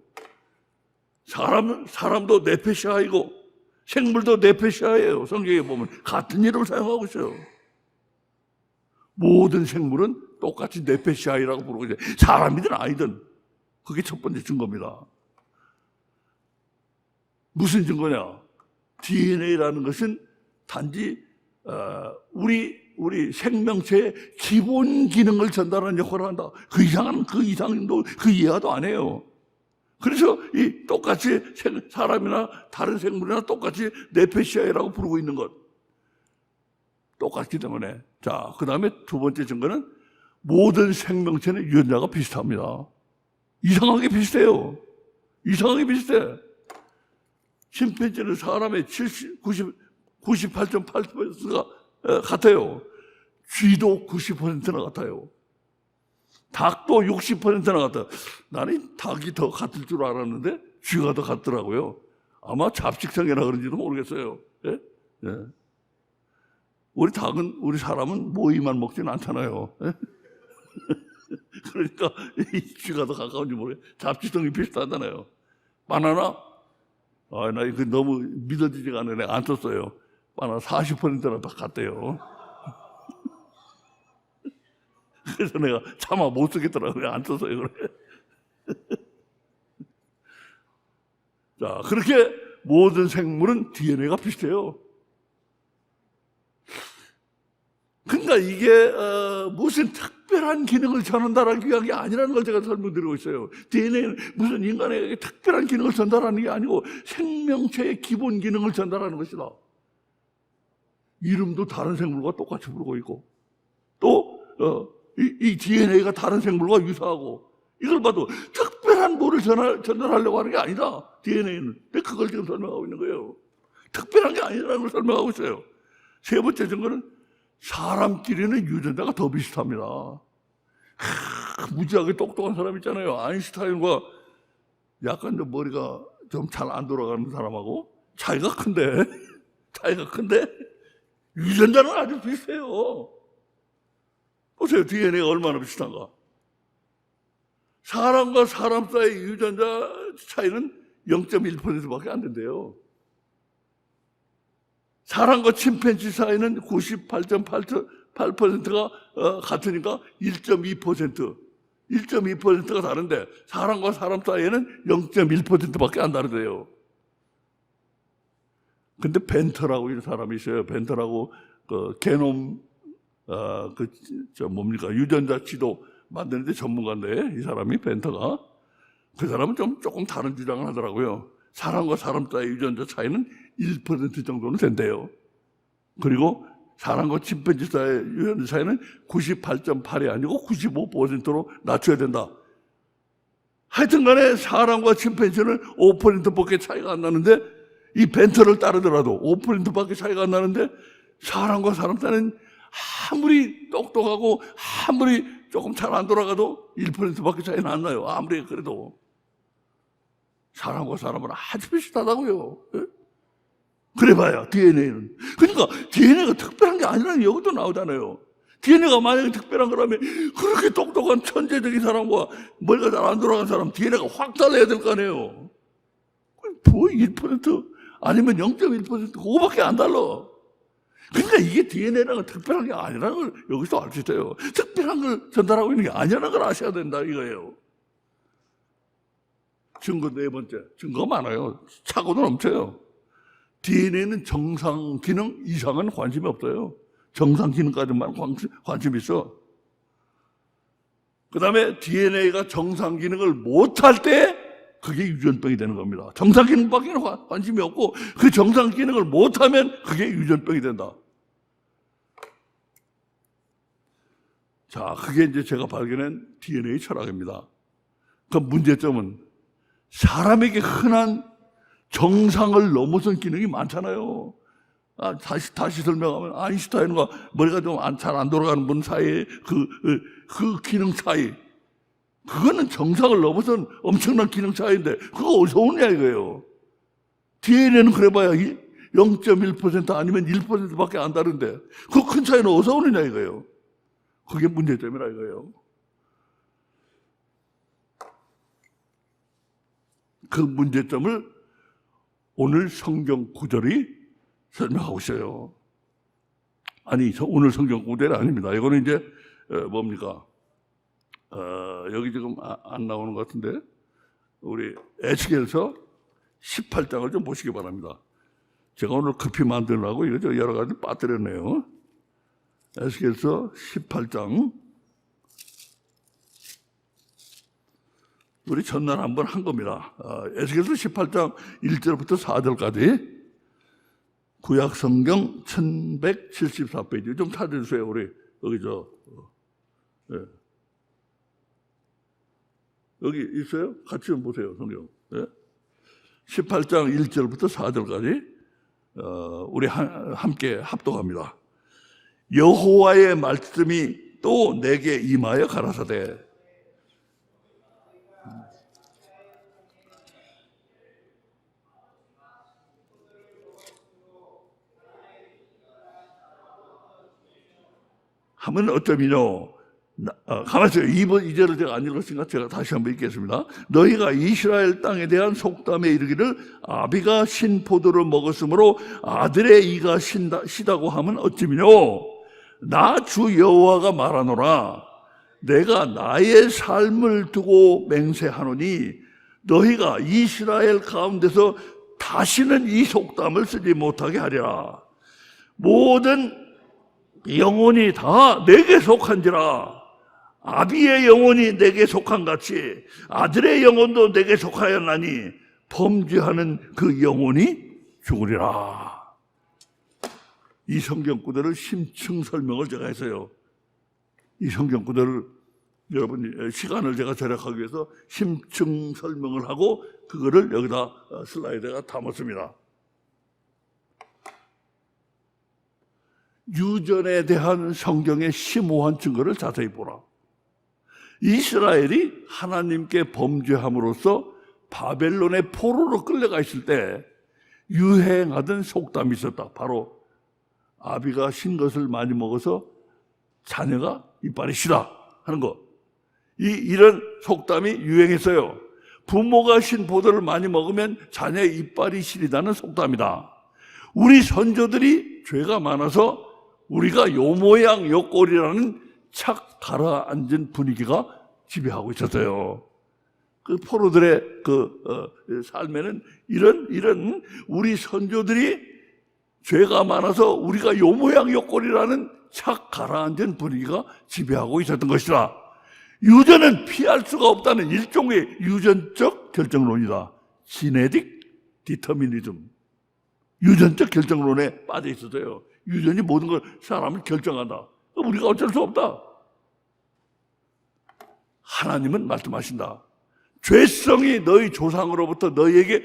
사람도 네페시아이고 생물도 네페시아예요. 성경에 보면 같은 이름을 사용하고 있어요. 모든 생물은 똑같이 네페시아이라고 부르고 있어요. 사람이든 아니든. 그게 첫 번째 증거입니다. 무슨 증거냐? DNA라는 것은 단지 우리 생명체의 기본 기능을 전달하는 역할을 한다. 그 이상도 그 이하도 안 해요. 그래서 이 똑같이 사람이나 다른 생물이나 똑같이 네페시아이라고 부르고 있는 것. 똑같기 때문에. 자, 그 다음에 두 번째 증거는 모든 생명체는 유전자가 비슷합니다. 이상하게 비슷해요. 이상하게 비슷해. 침팬지는 사람의 98.8%가 같아요. 쥐도 90%나 같아요. 닭도 60%나 같아요. 나는 닭이 더 같을 줄 알았는데 쥐가 더 같더라고요. 아마 잡식성이라 그런지도 모르겠어요. 예? 예. 우리 사람은 모이만 먹지는 않잖아요. 예? 그러니까 이 쥐가 더 가까운지 모르겠어요. 잡식성이 비슷하잖아요. 바나나? 나 이거 너무 믿어지지가 않네. 안 썼어요. 바나나 40%나 같대요. 그래서 내가 차마 못 쓰겠더라고요. 안 썼어요. 그래. 자, 그렇게 모든 생물은 DNA가 비슷해요. 그러니까 이게 무슨 특별한 기능을 전한다라는 이야기 아니라는 걸 제가 설명드리고 있어요. DNA는 무슨 인간에게 특별한 기능을 전달하는 게 아니고 생명체의 기본 기능을 전달하는 것이다. 이름도 다른 생물과 똑같이 부르고 있고, 또 이 DNA가 다른 생물과 유사하고, 이걸 봐도 특별한 뭐를 전달하려고 하는 게 아니다. DNA는. 근데 그걸 지금 설명하고 있는 거예요. 특별한 게 아니라는 걸 설명하고 있어요. 세 번째 증거는 사람끼리는 유전자가 더 비슷합니다. 무지하게 똑똑한 사람 있잖아요. 아인슈타인과 약간 좀 머리가 좀 잘 안 돌아가는 사람하고 차이가 큰데 유전자는 아주 비슷해요. 보세요. DNA가 얼마나 비슷한가. 사람과 사람 사이 유전자 차이는 0.1%밖에 안 된대요. 사람과 침팬지 사이는 98.8%가 같으니까 1.2%가 다른데 사람과 사람 사이에는 0.1%밖에 안 다르대요. 근데 벤터라고 이런 사람이 있어요. 벤터라고 그 게놈 유전자 지도 만드는데 전문가인데 이 사람이 벤터가 그 사람은 조금 다른 주장을 하더라고요. 사람과 사람 사이 유전자 차이는 1% 정도는 된대요. 그리고 사람과 침팬지 사이 유전자 차이는 98.8이 아니고 95%로 낮춰야 된다. 하여튼 간에 사람과 침팬지는 5%밖에 차이가 안 나는데 이 벤터를 따르더라도 5%밖에 차이가 안 나는데 사람과 사람 사이는 아무리 똑똑하고 아무리 조금 잘 안 돌아가도 1%밖에 차이는 안 나요. 아무리 그래도 사람과 사람은 아주 비슷하다고요. 그래봐야 DNA는. 그러니까 DNA가 특별한 게 아니라는 여기도 나오잖아요. DNA가 만약에 특별한 거라면 그렇게 똑똑한 천재적인 사람과 머리가 잘 안 돌아간 사람 DNA가 확 달라야 될 거 아니에요. 뭐 1% 아니면 0.1% 그거밖에 안 달라. 그러니까 이게 DNA라는 특별한 게 아니라는 걸 여기서 알 수 있어요. 특별한 걸 전달하고 있는 게 아니라는 걸 아셔야 된다 이거예요. 증거 네 번째. 증거가 많아요. 차고도 넘쳐요. DNA는 정상 기능 이상은 관심이 없어요. 정상 기능까지만 관심이 있어. 그 다음에 DNA가 정상 기능을 못할 때 그게 유전병이 되는 겁니다. 정상 기능밖에는 관심이 없고 그 정상 기능을 못하면 그게 유전병이 된다. 자, 그게 이제 제가 발견한 DNA 철학입니다. 그 문제점은 사람에게 흔한 정상을 넘어선 기능이 많잖아요. 다시 설명하면 아인슈타인과 머리가 좀 잘 안 돌아가는 분 사이의 그 기능 차이. 그거는 정상을 넘어선 엄청난 기능 차이인데 그거 어디서 오느냐 이거예요. DNA는 그래봐야 0.1% 아니면 1%밖에 안 다른데 그 큰 차이는 어디서 오느냐 이거예요. 그게 문제점이라 이거예요. 그 문제점을 오늘 성경 구절이 설명하고 있어요. 아니, 오늘 성경 구절이 아닙니다. 이거는 이제 뭡니까? 여기 지금 안 나오는 것 같은데 우리 에스겔서 18장을 좀 보시기 바랍니다. 제가 오늘 급히 만들려고 이거 여러 가지 빠뜨렸네요. 에스겔서 18장 우리 전날 한번 한 겁니다. 에스겔서 18장 1절부터 4절까지 구약 성경 1174페이지 좀 찾아주세요. 우리 여기 예. 여기 있어요? 같이 좀 보세요. 성경. 예? 18장 1절부터 4절까지 우리 함께 합독합니다. 여호와의 말씀이 또 내게 임하여 가라사대 하면 어쩌미뇨? 가만히 있어요. 2절을 제가 안 읽었으니까 제가 다시 한번 읽겠습니다. 너희가 이스라엘 땅에 대한 속담에 이르기를 아비가 신 포도를 먹었으므로 아들의 이가 시다고 하면 어찌미뇨? 나 주 여호와가 말하노라. 내가 나의 삶을 두고 맹세하노니 너희가 이스라엘 가운데서 다시는 이 속담을 쓰지 못하게 하리라. 모든 영혼이 다 내게 속한지라. 아비의 영혼이 내게 속한 같이 아들의 영혼도 내게 속하였나니 범죄하는 그 영혼이 죽으리라. 이 성경 구절을 심층 설명을 제가 했어요. 이 성경 구절을 여러분 시간을 제가 절약하기 위해서 심층 설명을 하고 그거를 여기다 슬라이드에 담았습니다. 유전에 대한 성경의 심오한 증거를 자세히 보라. 이스라엘이 하나님께 범죄함으로써 바벨론의 포로로 끌려가 있을 때 유행하던 속담이 있었다. 바로 아비가 신 것을 많이 먹어서 자녀가 이빨이 시다 하는 거. 이런 속담이 유행했어요. 부모가 신 포도를 많이 먹으면 자녀의 이빨이 시리다는 속담이다. 우리 선조들이 죄가 많아서 우리가 요 모양 요 꼴이라는 착 가라앉은 분위기가 지배하고 있었어요. 그 포로들의 삶에는 이런 우리 선조들이 죄가 많아서 우리가 요 모양 요 꼴이라는 착 가라앉은 분위기가 지배하고 있었던 것이라. 유전은 피할 수가 없다는 일종의 유전적 결정론이다. 지네틱 디터미니즘. 유전적 결정론에 빠져 있었어요. 유전이 모든 걸 사람을 결정한다. 우리가 어쩔 수 없다. 하나님은 말씀하신다. 죄성이 너희 조상으로부터 너희에게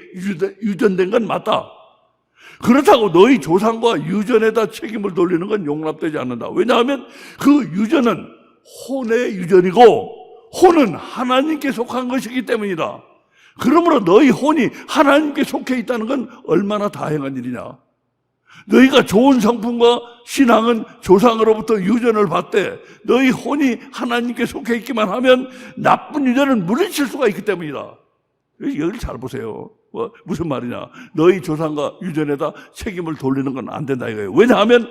유전된 건 맞다. 그렇다고 너희 조상과 유전에다 책임을 돌리는 건 용납되지 않는다. 왜냐하면 그 유전은 혼의 유전이고 혼은 하나님께 속한 것이기 때문이다. 그러므로 너희 혼이 하나님께 속해 있다는 건 얼마나 다행한 일이냐. 너희가 좋은 성품과 신앙은 조상으로부터 유전을 받되 너희 혼이 하나님께 속해 있기만 하면 나쁜 유전은 물리칠 수가 있기 때문이다. 여기를 잘 보세요. 무슨 말이냐. 너희 조상과 유전에다 책임을 돌리는 건 안 된다 이거예요. 왜냐하면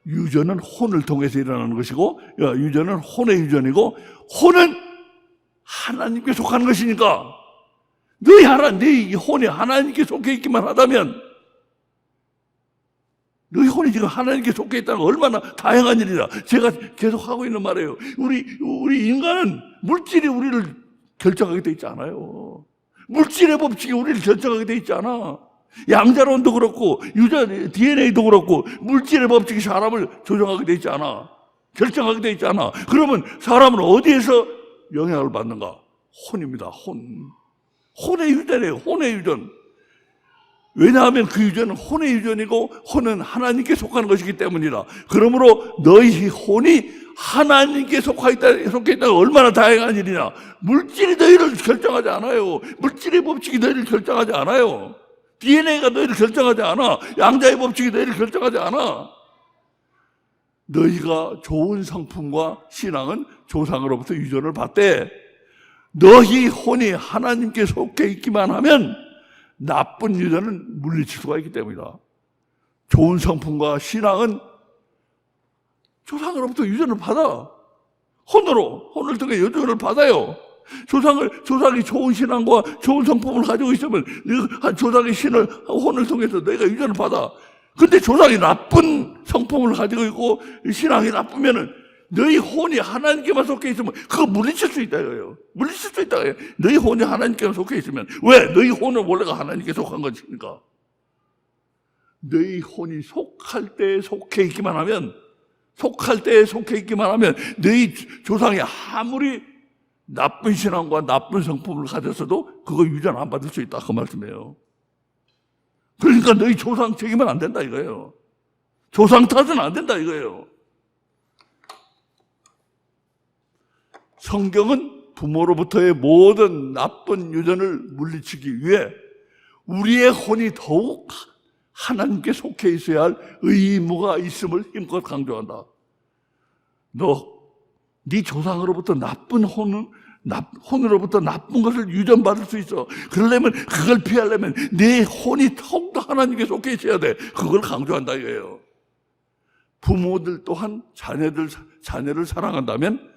유전은 혼을 통해서 일어나는 것이고 유전은 혼의 유전이고 혼은 하나님께 속하는 것이니까 너희 혼이 하나님께 속해 있기만 하다면 너희 혼이 지금 하나님께 속해 있다는 건 얼마나 다양한 일이라. 제가 계속 하고 있는 말이에요. 우리 인간은 물질이 우리를 결정하게 돼 있지 않아요. 물질의 법칙이 우리를 결정하게 돼 있지 않아. 양자론도 그렇고 유전 DNA도 그렇고 물질의 법칙이 사람을 조정하게 돼 있지 않아. 결정하게 돼 있지 않아. 그러면 사람은 어디에서 영향을 받는가? 혼입니다. 혼의 유전이에요. 혼의 유전. 왜냐하면 그 유전은 혼의 유전이고 혼은 하나님께 속하는 것이기 때문이라. 그러므로 너희 혼이 하나님께 속해 있다가 얼마나 다양한 일이냐. 물질이 너희를 결정하지 않아요. 물질의 법칙이 너희를 결정하지 않아요. DNA가 너희를 결정하지 않아. 양자의 법칙이 너희를 결정하지 않아. 너희가 좋은 성품과 신앙은 조상으로부터 유전을 받되 너희 혼이 하나님께 속해 있기만 하면 나쁜 유전은 물리칠 수가 있기 때문이다. 좋은 성품과 신앙은 조상으로부터 유전을 받아. 혼을 통해 유전을 받아요. 조상이 좋은 신앙과 좋은 성품을 가지고 있으면 조상의 혼을 통해서 너희가 유전을 받아. 근데 조상이 나쁜 성품을 가지고 있고 신앙이 나쁘면은 너희 혼이 하나님께만 속해 있으면 그거 물리칠 수 있다 이거예요. 물리칠 수 있다 이거예요. 너희 혼이 하나님께만 속해 있으면. 왜? 너희 혼은 원래가 하나님께 속한 것이니까. 너희 혼이 속할 때에 속해 있기만 하면 너희 조상이 아무리 나쁜 신앙과 나쁜 성품을 가졌어도 그거 유전 안 받을 수 있다 그 말씀이에요. 그러니까 너희 조상 책임은 안 된다 이거예요. 조상 탓은 안 된다 이거예요. 성경은 부모로부터의 모든 나쁜 유전을 물리치기 위해 우리의 혼이 더욱 하나님께 속해 있어야 할 의무가 있음을 힘껏 강조한다. 네 조상으로부터 혼으로부터 나쁜 것을 유전받을 수 있어. 그러려면 그걸 피하려면 내 혼이 더욱더 하나님께 속해 있어야 돼. 그걸 강조한다 이거예요. 부모들 또한 자녀를 사랑한다면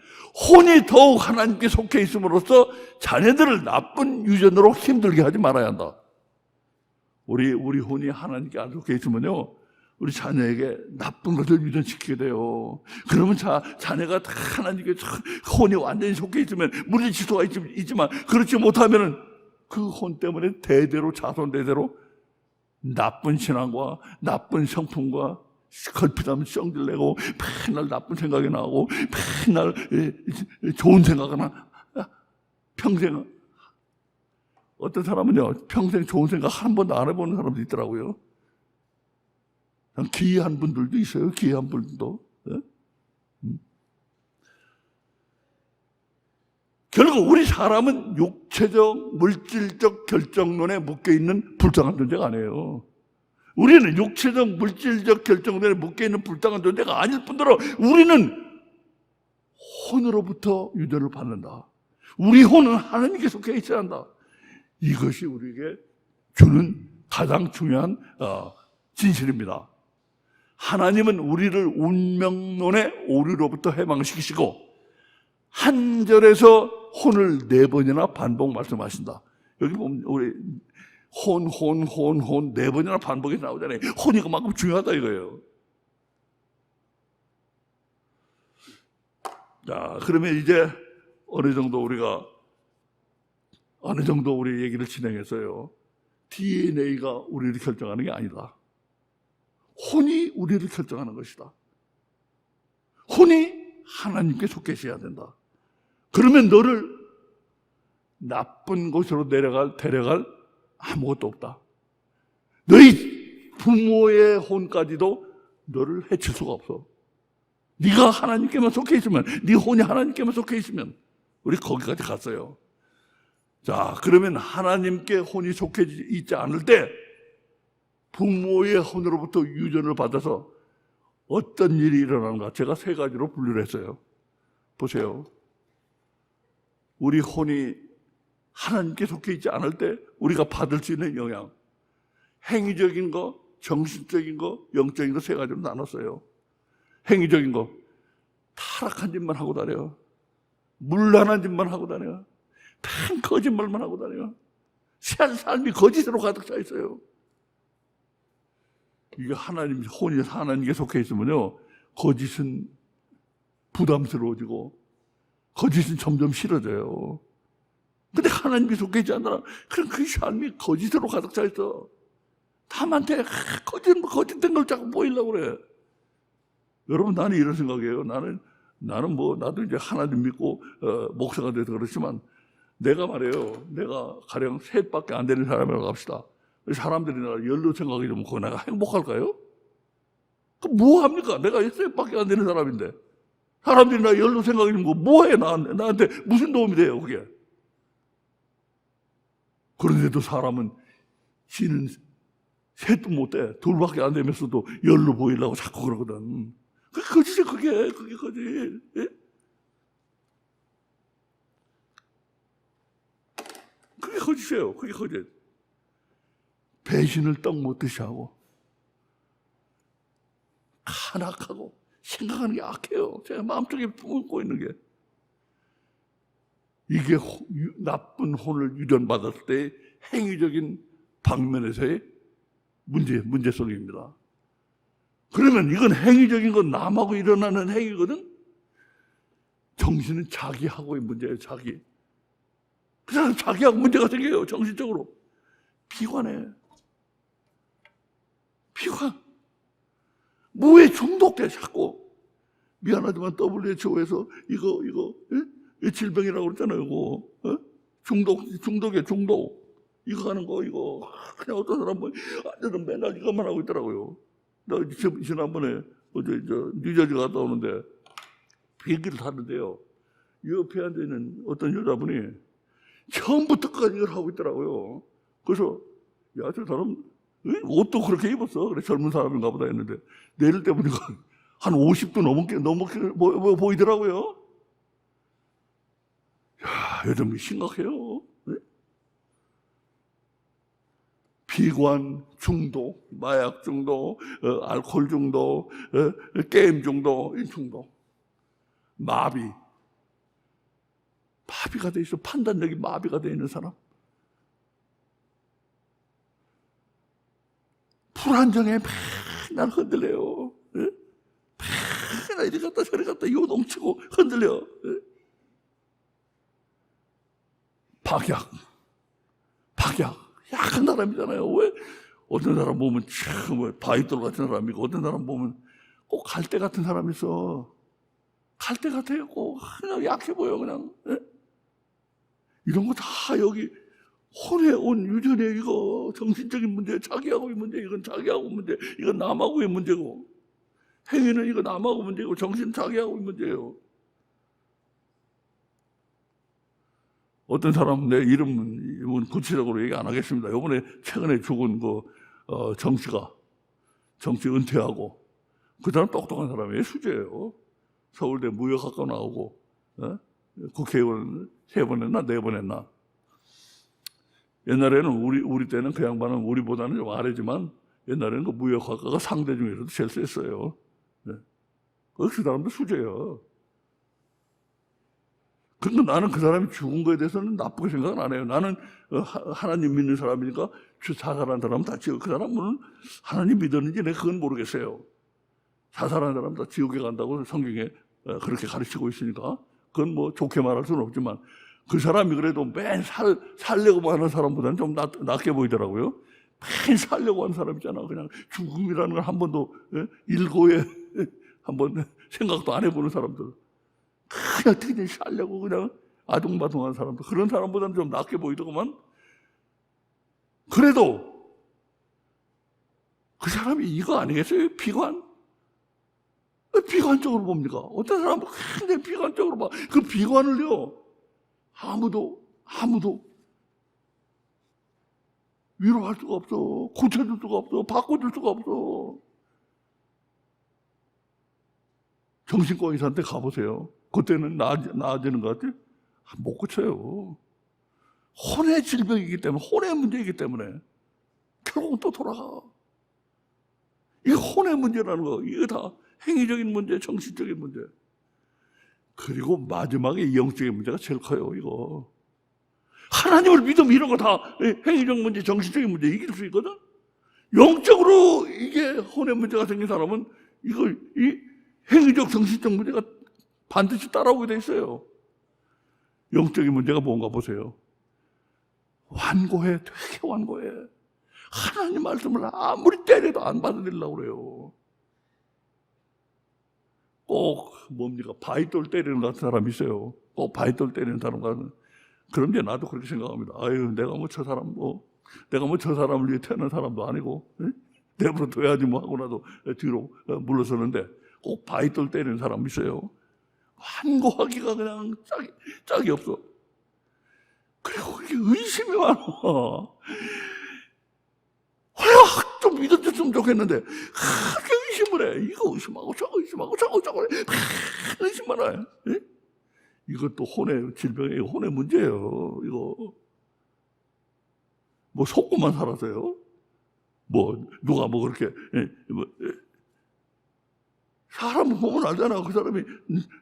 혼이 더욱 하나님께 속해 있음으로써 자녀들을 나쁜 유전으로 힘들게 하지 말아야 한다. 우리 혼이 하나님께 안 속해 있으면요, 우리 자녀에게 나쁜 것을 유전시키게 돼요. 그러면 자녀가 다 하나님께 혼이 완전히 속해 있으면 물리칠 수가 있지만 그렇지 못하면은 그 혼 때문에 자손 대대로 나쁜 신앙과 나쁜 성품과 걸핏하면 썽질내고 맨날 나쁜 생각이 나고 맨날 좋은 생각이 나. 평생 어떤 사람은요 평생 좋은 생각 한 번도 안 해보는 사람도 있더라고요. 기이한 분들도 있어요. 기이한 분들도. 예? 결국 우리 사람은 육체적, 물질적 결정론에 묶여있는 불쌍한 존재가 아니에요. 우리는 육체적, 물질적 결정론에 묶여있는 불쌍한 존재가 아닐 뿐더러 우리는 혼으로부터 유전을 받는다. 우리 혼은 하나님께 속해 있어야 한다. 이것이 우리에게 주는 가장 중요한 진실입니다. 하나님은 우리를 운명론의 오류로부터 해방시키시고 한 절에서 혼을 4번이나 반복 말씀하신다. 여기 보면 우리 혼 4번이나 반복이 나오잖아요. 혼이 그만큼 중요하다 이거예요. 자, 그러면 이제 어느 정도 우리 얘기를 진행했어요. DNA가 우리를 결정하는 게 아니다. 혼이 우리를 결정하는 것이다. 혼이 하나님께 속해 있어야 된다. 그러면 너를 나쁜 곳으로 데려갈 아무것도 없다. 너희 부모의 혼까지도 너를 해칠 수가 없어. 네가 하나님께만 속해 있으면, 네 혼이 하나님께만 속해 있으면 우리 거기까지 갔어요. 자, 그러면 하나님께 혼이 속해 있지 않을 때 부모의 혼으로부터 유전을 받아서 어떤 일이 일어나는가? 제가 3가지로 분류를 했어요. 보세요. 우리 혼이 하나님께 속해 있지 않을 때 우리가 받을 수 있는 영향, 행위적인 거, 정신적인 거, 영적인 거 3가지로 나눴어요. 행위적인 거, 타락한 짓만 하고 다녀. 문란한 짓만 하고 다녀. 단 거짓말만 하고 다녀. 삶이 거짓으로 가득 차 있어요. 이게 혼이 하나님께 속해 있으면요, 거짓은 부담스러워지고, 거짓은 점점 싫어져요. 근데 하나님께 속해 있지 않나? 그럼 그 삶이 거짓으로 가득 차 있어. 남한테 거짓된 걸 자꾸 보이려고 그래. 여러분, 나는 이런 생각이에요. 나도 이제 하나님 믿고, 목사가 돼서 그렇지만, 내가 가령 3밖에 안 되는 사람이라고 합시다. 사람들이 나를 열로 생각이 좀 그거 내가 행복할까요? 그 뭐 합니까? 내가 3밖에 안 되는 사람인데. 사람들이 나 열로 생각이 좀 뭐 해? 나한테 무슨 도움이 돼요, 그게? 그런데도 사람은 지는 셋도 못 돼. 2밖에 안 되면서도 열로 보이려고 자꾸 그러거든. 그게 거짓이야, 그게 거짓. 예? 그게 거짓이에요. 그게 거짓. 배신을 떡 못듯이 하고, 간악하고, 생각하는 게 악해요. 제가 마음속에 품고 있는 게. 이게 나쁜 혼을 유전받았을 때 행위적인 방면에서의 문제성입니다. 그러면 이건 행위적인 건 남하고 일어나는 행위거든? 정신은 자기하고의 문제예요, 자기. 그 사람 자기하고 문제가 생겨요, 정신적으로. 비관해. 비관. 뭐에 중독돼, 자꾸. 미안하지만 WHO에서 이거 질병이라고 그랬잖아요, 이거. 중독이에요, 중독. 이거 하는 거, 이거. 그냥 어떤 사람은 맨날 이것만 하고 있더라고요. 나 지난번에 뉴저지 갔다 오는데 비행기를 탔는데요. 옆에 앉아있는 어떤 여자분이 처음부터 끝까지 이걸 하고 있더라고요. 그래서, 야, 저 사람, 옷도 그렇게 입었어. 그래, 젊은 사람인가 보다 했는데, 내릴 때 보니까 한 50도 넘게 보이더라고요. 야, 요즘 심각해요. 네? 비관, 중독, 마약 중독, 알코올 중독, 게임 중독, 중독, 마비가 돼 있어. 판단력이 마비가 돼 있는 사람. 불안정해. 맨날 흔들려요. 맨날 이리 갔다 저리 갔다 요동치고 흔들려. 박약. 약한 사람이잖아요. 왜? 어떤 사람 보면 참 바위돌 같은 사람이고, 어떤 사람 보면 꼭 갈대 같은 사람이 있어. 갈대 같아요. 꼭 그냥 약해 보여, 그냥. 이런 거 다 여기 혼의 온 유전에 이거 정신적인 문제, 자기하고의 문제, 이건 자기하고 문제, 이건 남하고의 문제고, 행위는 이거 남하고 문제고, 정신은 자기하고의 문제예요. 어떤 사람은 내 이름은 구체적으로 얘기 안 하겠습니다. 이번에 최근에 죽은 정치 은퇴하고, 그 사람 똑똑한 사람이에요. 수재예요. 서울대 무역학과 나오고, 국회의원 3번 했나 4번 했나. 옛날에는 우리 때는 그 양반은 우리보다는 좀 아래지만 옛날에는 그 무역학과가 상대 중에서도 제일 셌어요. 그 사람도 수재예요. 근데 나는 그 사람이 죽은 거에 대해서는 나쁘게 생각은 안 해요. 나는 하나님 믿는 사람이니까 자살한 사람은 다 지옥. 그 사람은 하나님 믿었는지 내가 그건 모르겠어요. 자살한 사람은 다 지옥에 간다고 성경에 그렇게 가르치고 있으니까 그건 뭐 좋게 말할 수는 없지만 그 사람이 그래도 맨 살려고 하는 사람보다는 좀 낫게 보이더라고요. 맨 살려고 하는 사람 있잖아. 그냥 죽음이라는 걸 한 번도 일고에 한번 생각도 안 해보는 사람들. 그냥 어떻게든 살려고 그냥 아둥바둥한 사람들. 그런 사람보다는 좀 낫게 보이더구만. 그래도 그 사람이 이거 아니겠어요? 비관적으로 봅니까? 어떤 사람은 굉장히 비관적으로 봐. 그 비관을요, 아무도 위로할 수가 없어. 고쳐줄 수가 없어. 바꿔줄 수가 없어. 정신과 의사한테 가보세요. 그때는 나아지는 것 같아요? 못 고쳐요. 혼의 질병이기 때문에, 혼의 문제이기 때문에 결국은 또 돌아가. 이게 혼의 문제라는 거, 이게 다 행위적인 문제, 정신적인 문제. 그리고 마지막에 영적인 문제가 제일 커요, 이거. 하나님을 믿으면 이런 거 다 행위적 문제, 정신적인 문제 이길 수 있거든? 영적으로 이게 혼의 문제가 생긴 사람은 이 행위적, 정신적 문제가 반드시 따라오게 돼 있어요. 영적인 문제가 뭔가 보세요. 완고해, 되게 완고해. 하나님 말씀을 아무리 때려도 안 받아들이려고 그래요. 꼭 뭡니까? 바위돌 때리는 같은 사람 있어요. 꼭 바위돌 때리는 사람 같은. 그런데 나도 그렇게 생각합니다. 아유, 내가 뭐 저 사람을 위해 태어난 사람도 아니고, 내버려 둬야지 뭐 하고 나도 뒤로 물러서는데 꼭 바위돌 때리는 사람 있어요. 완고하기가 그냥 짝이 없어. 그리고 이게 의심이 많아. 좀 믿어줬으면 좋겠는데 그렇게 의심을 해. 이거 의심하고 저거 의심하고 저거 의심만 해. 이것도 혼의 질병이에요. 혼의 문제예요. 이거 뭐 속고만 살아서요. 뭐 누가 뭐 그렇게 사람을 보면 알잖아. 그 사람이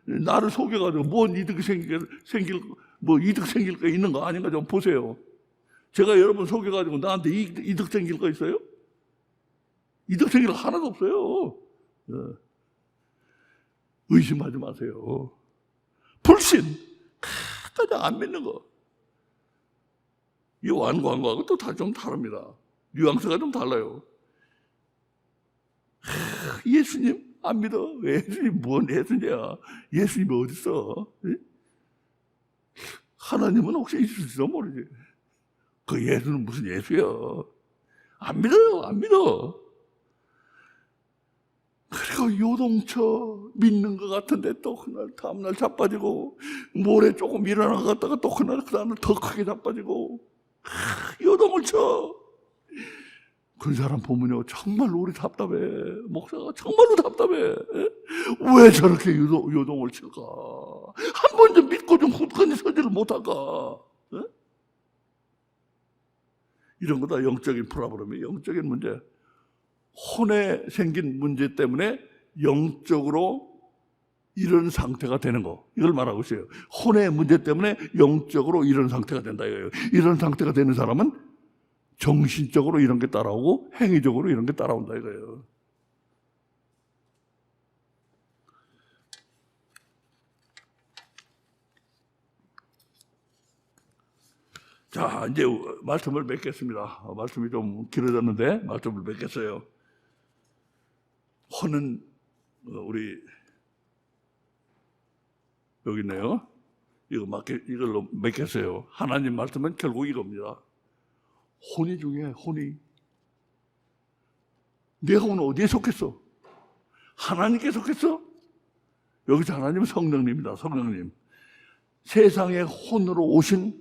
나를 속여가지고 뭔 이득이 이득 생길 거 있는 거 아닌가 좀 보세요. 제가 여러분 속여가지고 나한테 이득 생길 거 있어요? 이득 생길 거 하나도 없어요. 의심하지 마세요. 불신, 가장 안 믿는 거. 이 완고한 거하고 또 좀 다릅니다. 뉘앙스가 좀 달라요. 예수님 안 믿어? 예수님 뭔 예수냐? 예수님이 어딨어? 하나님은 혹시 있을지도 모르지. 그 예수는 무슨 예수야? 안 믿어요, 안 믿어. 그리고 요동쳐 믿는 것 같은데 또 그날 다음날 자빠지고 모레 조금 일어나 갔다가 또 그날 그 다음날 더 크게 자빠지고 요동을 쳐. 그 사람 보면요 정말로 우리 답답해. 목사가 정말로 답답해. 왜 저렇게 요동을 칠까? 한 번 좀 믿고 좀 굳건히 서지를 못할까? 이런 거 다 영적인 프로그램이에요. 영적인 문제. 혼에 생긴 문제 때문에 영적으로 이런 상태가 되는 거. 이걸 말하고 있어요. 혼의 문제 때문에 영적으로 이런 상태가 된다 이거예요. 이런 상태가 되는 사람은 정신적으로 이런 게 따라오고 행위적으로 이런 게 따라온다 이거예요. 자, 이제 말씀을 맺겠습니다. 말씀이 좀 길어졌는데 말씀을 맺겠어요. 혼은 우리 여기 있네요. 이걸로 맺겠어요. 하나님 말씀은 결국 이겁니다. 혼이 중요해. 혼이. 내가 오늘 어디에 속했어? 하나님께 속했어? 여기서 하나님은 성령님이다. 성령님. 세상의 혼으로 오신,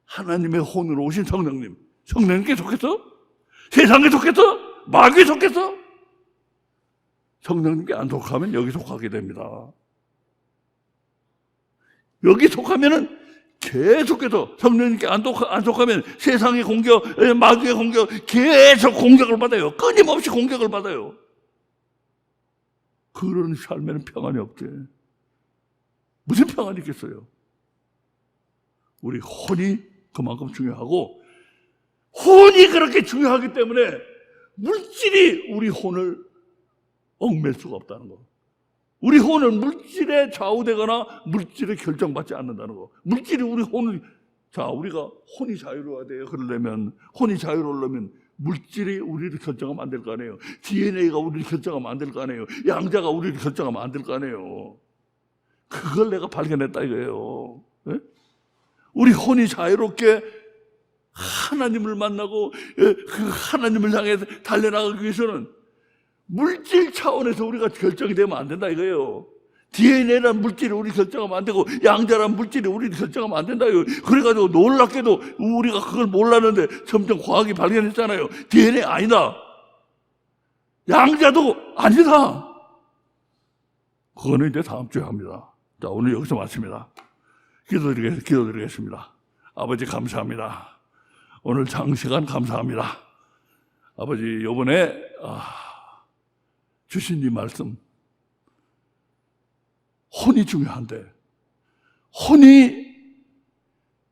하나님의 혼으로 오신 성령님. 성령님께 속했어? 세상에 속했어? 마귀에 속했어? 성령님께 안 속하면 여기 속하게 됩니다. 여기 속하면은 계속해서 성령님께 안 속하면 세상의 공격, 마귀의 공격, 계속 공격을 받아요. 끊임없이 공격을 받아요. 그런 삶에는 평안이 없대. 무슨 평안이 있겠어요? 우리 혼이 그만큼 중요하고, 혼이 그렇게 중요하기 때문에 물질이 우리 혼을 얽맬 수가 없다는 거. 우리 혼은 물질에 좌우되거나 물질에 결정받지 않는다는 거. 물질이 우리 혼을, 자, 우리가 혼이 자유로워야 돼요. 그러려면, 혼이 자유로우려면 물질이 우리를 결정하면 안 될 거 아니에요. DNA가 우리를 결정하면 안 될 거 아니에요. 양자가 우리를 결정하면 안 될 거 아니에요. 그걸 내가 발견했다 이거예요. 네? 우리 혼이 자유롭게 하나님을 만나고 그 하나님을 향해 달려나가기 위해서는 물질 차원에서 우리가 결정이 되면 안 된다 이거예요. DNA란 물질이 우리 결정하면 안 되고 양자란 물질이 우리 결정하면 안 된다 이거예요. 그래가지고 놀랍게도 우리가 그걸 몰랐는데 점점 과학이 발견했잖아요. DNA 아니다. 양자도 아니다. 그거는 이제 다음 주에 합니다. 자, 오늘 여기서 마칩니다. 기도드리겠습니다. 아버지 감사합니다. 오늘 장시간 감사합니다. 아버지 이번에 주신 이 말씀, 혼이 중요한데 혼이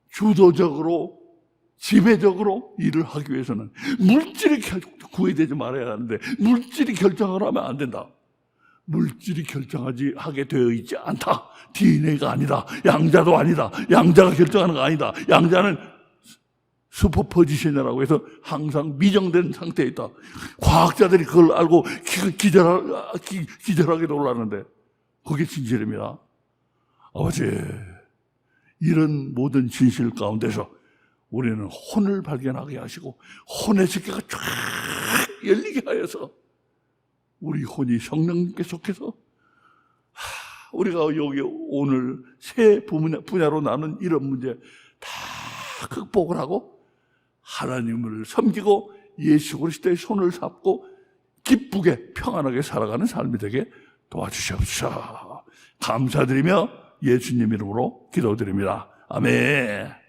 주도적으로 지배적으로 일을 하기 위해서는 물질이 구애되지 말아야 하는데 물질이 결정을 하면 안 된다. 물질이 하게 되어 있지 않다. DNA가 아니다. 양자도 아니다. 양자가 결정하는 거 아니다. 양자는 슈퍼포지션이라고 해서 항상 미정된 상태에 있다. 과학자들이 그걸 알고 기절하게 놀라는데 그게 진실입니다. 아버지, 이런 모든 진실 가운데서 우리는 혼을 발견하게 하시고 혼의 세계가 쫙 열리게 하여서 우리 혼이 성령님께 속해서 우리가 여기 오늘 세 분야로 나눈 이런 문제 다 극복을 하고 하나님을 섬기고 예수 그리스도의 손을 잡고 기쁘게 평안하게 살아가는 삶이 되게 도와주시옵소서. 감사드리며 예수님 이름으로 기도드립니다. 아멘.